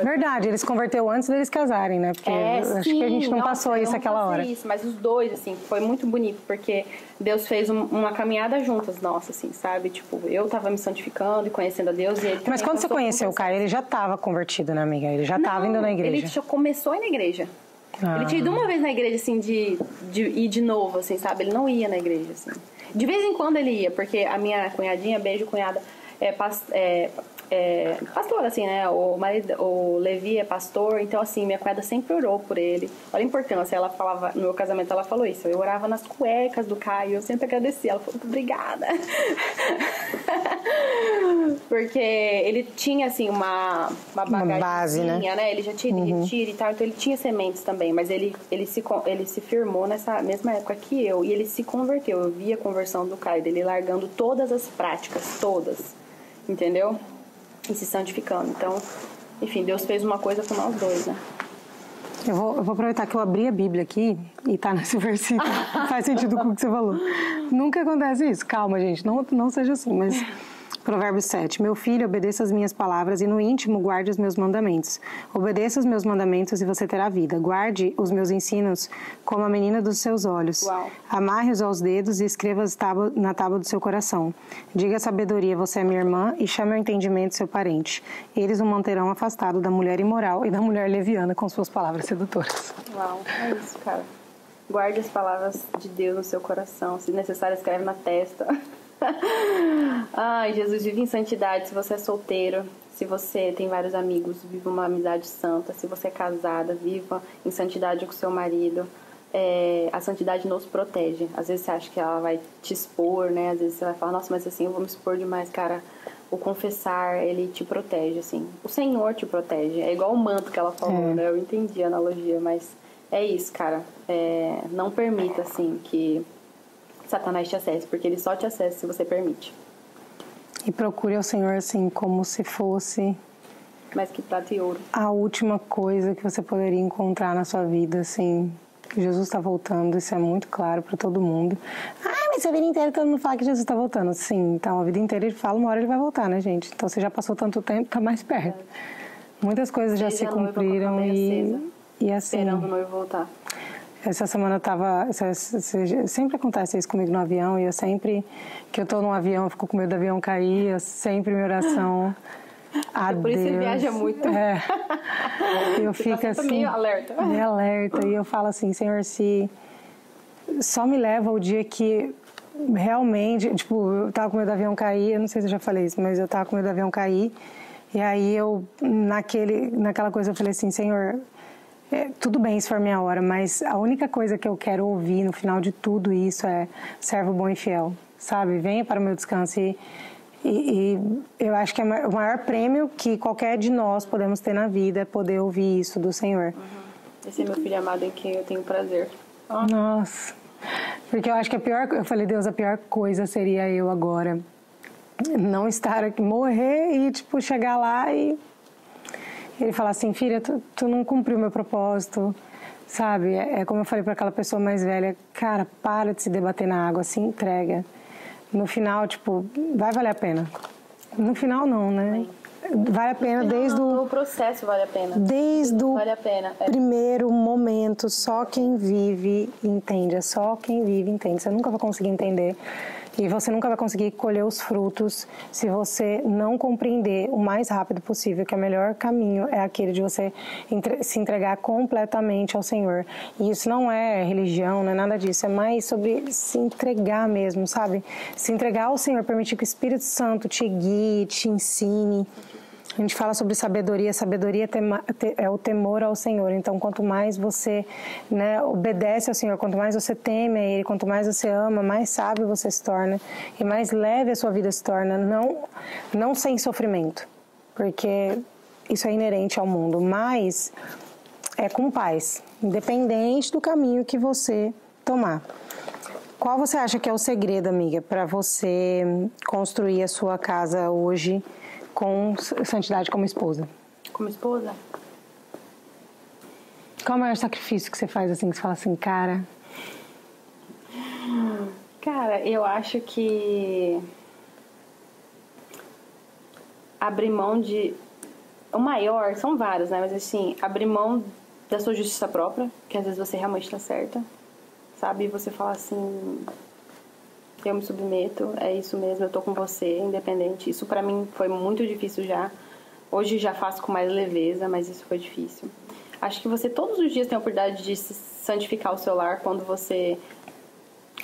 A: Verdade, ele se converteu antes deles casarem, né? Porque acho que a gente não passou isso aquela hora.
B: Isso, mas os dois, assim, foi muito bonito, porque Deus fez uma caminhada juntas, nossa, assim, sabe? Tipo, eu tava me santificando e conhecendo a Deus e ele...
A: Mas quando você conheceu o Caio, ele já estava convertido, né, amiga? Ele já estava indo na igreja.
B: Ele já começou a ir na igreja. Ele tinha ido uma vez na igreja, assim, de ir de novo, assim, sabe? Ele não ia na igreja, assim. De vez em quando ele ia, porque a minha cunhadinha, beijo, cunhada, pastor, assim, né? O Levi é pastor, então, assim, minha cunhada sempre orou por ele. Olha a importância, ela falava, no meu casamento ela falou isso, eu orava nas cuecas do Caio, eu sempre agradecia, ela falou, muito obrigada. Porque ele tinha, assim, uma
A: base,
B: né? Ele já tinha retiro e tal, então ele tinha sementes também, mas ele se firmou nessa mesma época que eu, e ele se converteu, eu vi a conversão do Caio, dele largando todas as práticas, todas, entendeu? E se santificando. Então, enfim, Deus fez uma coisa com nós dois, né?
A: Eu vou aproveitar que eu abri a Bíblia aqui e tá nesse versículo. Faz sentido com o que você falou. Nunca acontece isso. Calma, gente. Não seja assim, mas... Provérbios 7. Meu filho, obedeça as minhas palavras e no íntimo guarde os meus mandamentos. Obedeça os meus mandamentos e você terá vida. Guarde os meus ensinos como a menina dos seus olhos.
B: Uau.
A: Amarre-os aos dedos e escreva-os na tábua do seu coração. Diga a sabedoria, você é minha irmã, e chame ao entendimento seu parente. Eles o manterão afastado da mulher imoral e da mulher leviana com suas palavras sedutoras.
B: Uau, é isso, cara. Guarde as palavras de Deus no seu coração. Se necessário, escreve na testa. Ai, Jesus, vive em santidade. Se você é solteiro, se você tem vários amigos, viva uma amizade santa. Se você é casada, viva em santidade com seu marido. A santidade nos protege. Às vezes você acha que ela vai te expor, né? Às vezes você vai falar, nossa, mas assim, eu vou me expor demais, cara. O confessar, ele te protege, assim. O Senhor te protege. É igual o manto que ela falou, né? Eu entendi a analogia, mas é isso, cara. Não permita, assim, que Satanás te acesse, porque ele só te acessa se você permite.
A: E procure ao Senhor, assim, como se fosse...
B: Mais que prata e ouro.
A: A última coisa que você poderia encontrar na sua vida, assim. Jesus está voltando, isso é muito claro para todo mundo. Ah, mas a vida inteira todo mundo fala que Jesus está voltando. Sim, então a vida inteira ele fala, uma hora ele vai voltar, né, gente? Então você já passou tanto tempo, tá mais perto. Muitas coisas já se cumpriram e assim...
B: Esperando o noivo voltar.
A: Essa semana eu tava... Sempre acontece isso comigo no avião, e eu sempre... Que eu tô num avião, eu fico com medo do avião cair, eu sempre minha oração...
B: Por isso você viaja muito.
A: Eu fico assim...
B: meio alerta.
A: Meio alerta. E eu falo assim, Senhor, se... Só me leva o dia que realmente... Tipo, eu tava com medo do avião cair, eu não sei se eu já falei isso, mas eu tava com medo do avião cair. E aí eu, naquela coisa, eu falei assim, Senhor... tudo bem se for minha hora, mas a única coisa que eu quero ouvir no final de tudo isso é servo bom e fiel, sabe? Venha para o meu descanso. E eu acho que o maior prêmio que qualquer de nós podemos ter na vida é poder ouvir isso do Senhor.
B: Esse é meu filho amado em quem eu tenho prazer.
A: Nossa, porque eu acho que eu falei, Deus, a pior coisa seria eu agora não estar aqui, morrer e tipo chegar lá e ele falar assim, filha, tu não cumpriu o meu propósito, sabe? É como eu falei para aquela pessoa mais velha, cara, para de se debater na água, se entrega. No final, tipo, vai valer a pena. No final não, né? Vale a pena desde o...
B: O processo vale a pena.
A: Desde o
B: vale a pena.
A: primeiro momento, só quem vive entende. É só quem vive entende. Você nunca vai conseguir entender. E você nunca vai conseguir colher os frutos se você não compreender o mais rápido possível que o melhor caminho é aquele de você se entregar completamente ao Senhor. E isso não é religião, não é nada disso. É mais sobre se entregar mesmo, sabe? Se entregar ao Senhor, permitir que o Espírito Santo te guie, te ensine. A gente fala sobre sabedoria. Sabedoria é o temor ao Senhor. Então, quanto mais você, né, obedece ao Senhor, quanto mais você teme a Ele, quanto mais você ama, mais sábio você se torna e mais leve a sua vida se torna. Não sem sofrimento, porque isso é inerente ao mundo, mas é com paz, independente do caminho que você tomar. Qual você acha que é o segredo, amiga, para você construir a sua casa hoje com santidade como esposa?
B: Como esposa?
A: Qual é o maior sacrifício que você faz assim, que você fala assim, cara?
B: Cara, eu acho que abrir mão de... O maior, são vários, né? Mas assim, abrir mão da sua justiça própria, que às vezes você realmente tá certa, sabe? E você fala assim... Eu me submeto, é isso mesmo, eu tô com você, independente. Isso pra mim foi muito difícil já. Hoje já faço com mais leveza, mas isso foi difícil. Acho que você todos os dias tem a oportunidade de se santificar o seu lar quando você...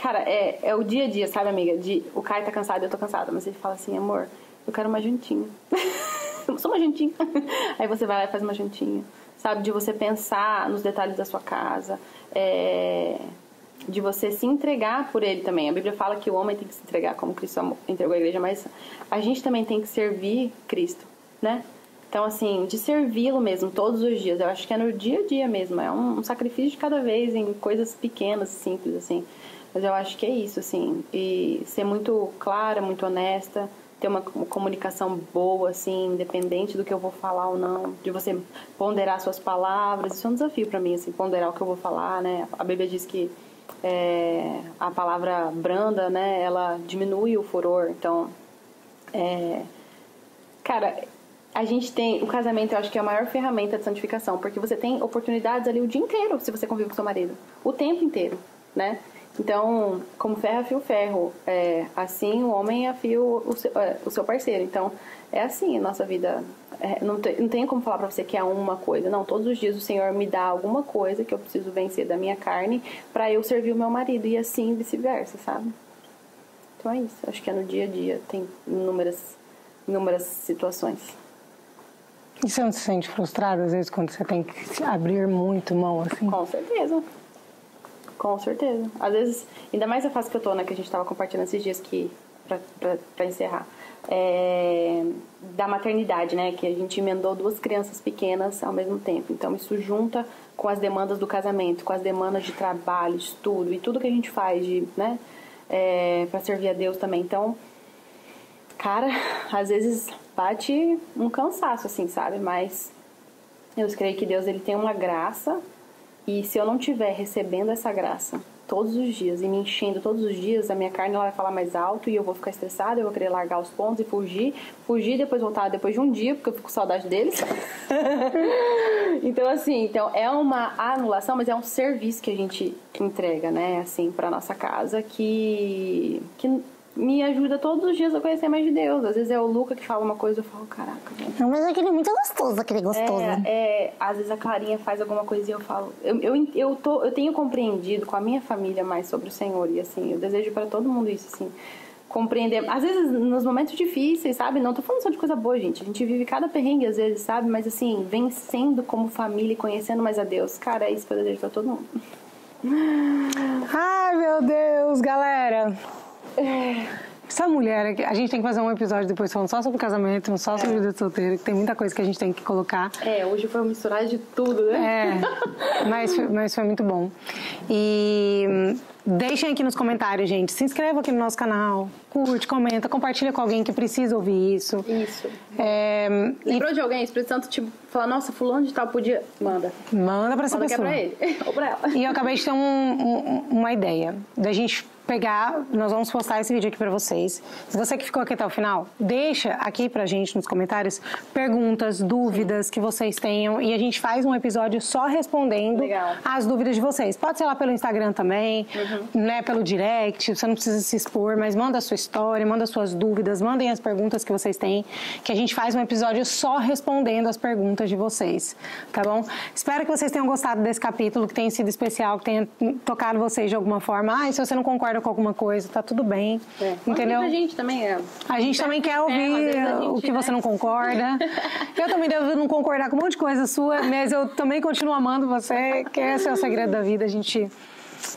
B: Cara, é o dia a dia, sabe, amiga? O Caio tá cansado, eu tô cansada, mas ele fala assim, amor, eu quero uma juntinha. Só uma juntinha. Aí você vai lá e faz uma juntinha. Sabe, de você pensar nos detalhes da sua casa, de você se entregar por ele também. A Bíblia fala que o homem tem que se entregar como Cristo entregou a igreja, mas a gente também tem que servir Cristo, né? Então, assim, de servi-lo mesmo todos os dias. Eu acho que é no dia a dia mesmo. É um sacrifício de cada vez em coisas pequenas, simples, assim. Mas eu acho que é isso, assim. E ser muito clara, muito honesta, ter uma comunicação boa, assim, independente do que eu vou falar ou não. De você ponderar suas palavras. Isso é um desafio pra mim, assim, ponderar o que eu vou falar, né? A Bíblia diz que a palavra branda, né, ela diminui o furor. Então, cara, a gente tem... O casamento, eu acho que é a maior ferramenta de santificação, porque você tem oportunidades ali o dia inteiro, se você convive com seu marido. O tempo inteiro, né? Então, como ferro afia o ferro, assim o homem afia o seu parceiro. Então, é assim a nossa vida. Não tem como falar pra você que é uma coisa. Não, todos os dias o Senhor me dá alguma coisa que eu preciso vencer da minha carne pra eu servir o meu marido. E assim vice-versa, sabe? Então é isso. Acho que é no dia a dia. Tem inúmeras situações.
A: E você não se sente frustrada às vezes quando você tem que abrir muito mão assim?
B: Com certeza. Com certeza. Às vezes, ainda mais a fase que eu tô, né, que a gente tava compartilhando esses dias que, pra encerrar, da maternidade, né, que a gente emendou 2 crianças pequenas ao mesmo tempo. Então, isso junta com as demandas do casamento, com as demandas de trabalho, estudo e tudo que a gente faz, né, pra servir a Deus também. Então, Cara, às vezes bate um cansaço, assim, sabe? Mas eu creio que Deus, ele tem uma graça, e se eu não estiver recebendo essa graça todos os dias e me enchendo todos os dias, a minha carne ela vai falar mais alto e eu vou ficar estressada, eu vou querer largar os pontos e fugir e depois voltar depois de um dia, porque eu fico com saudade deles. Então, assim, é uma anulação, mas é um serviço que a gente entrega, né, assim, pra nossa casa, que me ajuda todos os dias a conhecer mais de Deus. Às vezes é o Luca que fala uma coisa, eu falo, caraca, velho.
A: Não, mas aquele é muito gostoso, aquele gostoso.
B: Às vezes a Clarinha faz alguma coisa e eu falo... Eu tenho compreendido com a minha família mais sobre o Senhor. E assim, eu desejo para todo mundo isso, assim. Compreender... Às vezes, nos momentos difíceis, sabe? Não tô falando só de coisa boa, gente. A gente vive cada perrengue às vezes, sabe? Mas assim, vencendo como família e conhecendo mais a Deus. Cara, é isso que eu desejo para todo mundo.
A: Ai, meu Deus, galera. Essa mulher, a gente tem que fazer um episódio depois falando só sobre casamento, só sobre vida de solteiro, que tem muita coisa que a gente tem que colocar.
B: Hoje foi uma misturada de tudo, né?
A: Mas foi muito bom. E deixem aqui nos comentários, gente. Se inscreva aqui no nosso canal, curte, comenta, compartilha com alguém que precisa ouvir isso.
B: Isso. Lembrou de alguém? Espírito Santo, tipo, falar, nossa, fulano de tal podia... Manda pra essa pessoa. Manda que é pra ele, ou pra ela.
A: E eu acabei de ter uma ideia da gente pegar, nós vamos postar esse vídeo aqui pra vocês. Se você que ficou aqui até o final, deixa aqui pra gente nos comentários perguntas, dúvidas que vocês tenham, e a gente faz um episódio só respondendo as dúvidas de vocês. Pode ser lá pelo Instagram também, né, pelo direct, você não precisa se expor, mas manda a sua história, manda as suas dúvidas, mandem as perguntas que vocês têm, que a gente faz um episódio só respondendo as perguntas de vocês, tá bom? Espero que vocês tenham gostado desse capítulo, que tenha sido especial, que tenha tocado vocês de alguma forma. Se você não concorda com alguma coisa, tá tudo bem, entendeu?
B: A gente também
A: A gente também quer ouvir o que você não concorda. Eu também devo não concordar com um monte de coisa sua, mas eu também continuo amando você, que esse é o segredo da vida, a gente...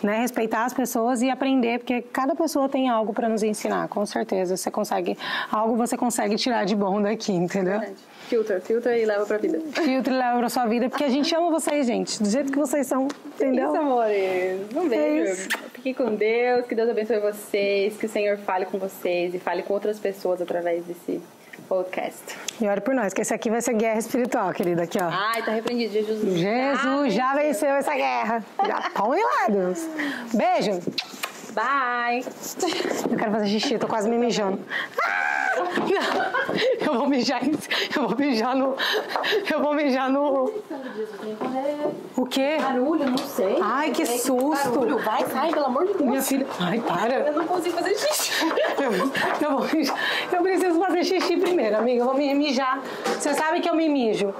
A: Né, respeitar as pessoas e aprender, porque cada pessoa tem algo para nos ensinar, com certeza. Você consegue tirar de bom daqui, entendeu?
B: Filtra e leva pra vida.
A: Filtra e leva pra sua vida, porque a gente ama vocês, gente, do jeito que vocês são, entendeu?
B: Isso, amores. Um beijo. Fiquem com Deus, que Deus abençoe vocês, que o Senhor fale com vocês e fale com outras pessoas através desse podcast.
A: E ore por nós, que esse aqui vai ser guerra espiritual, querida, aqui, ó.
B: Ai, tá repreendido, Jesus.
A: Jesus já venceu essa guerra. Já põe lá, Deus. Beijo.
B: Bye.
A: Eu quero fazer xixi, tô quase me mijando. Eu vou mijar no... O quê?
B: Barulho, não sei.
A: Ai, que susto.
B: Barulho, vai, sai, pelo amor de Deus.
A: Minha filha... Ai, para.
B: Eu não consigo fazer xixi.
A: Eu preciso fazer xixi primeiro, amiga. Eu vou me mijar. Você sabe que eu me mijo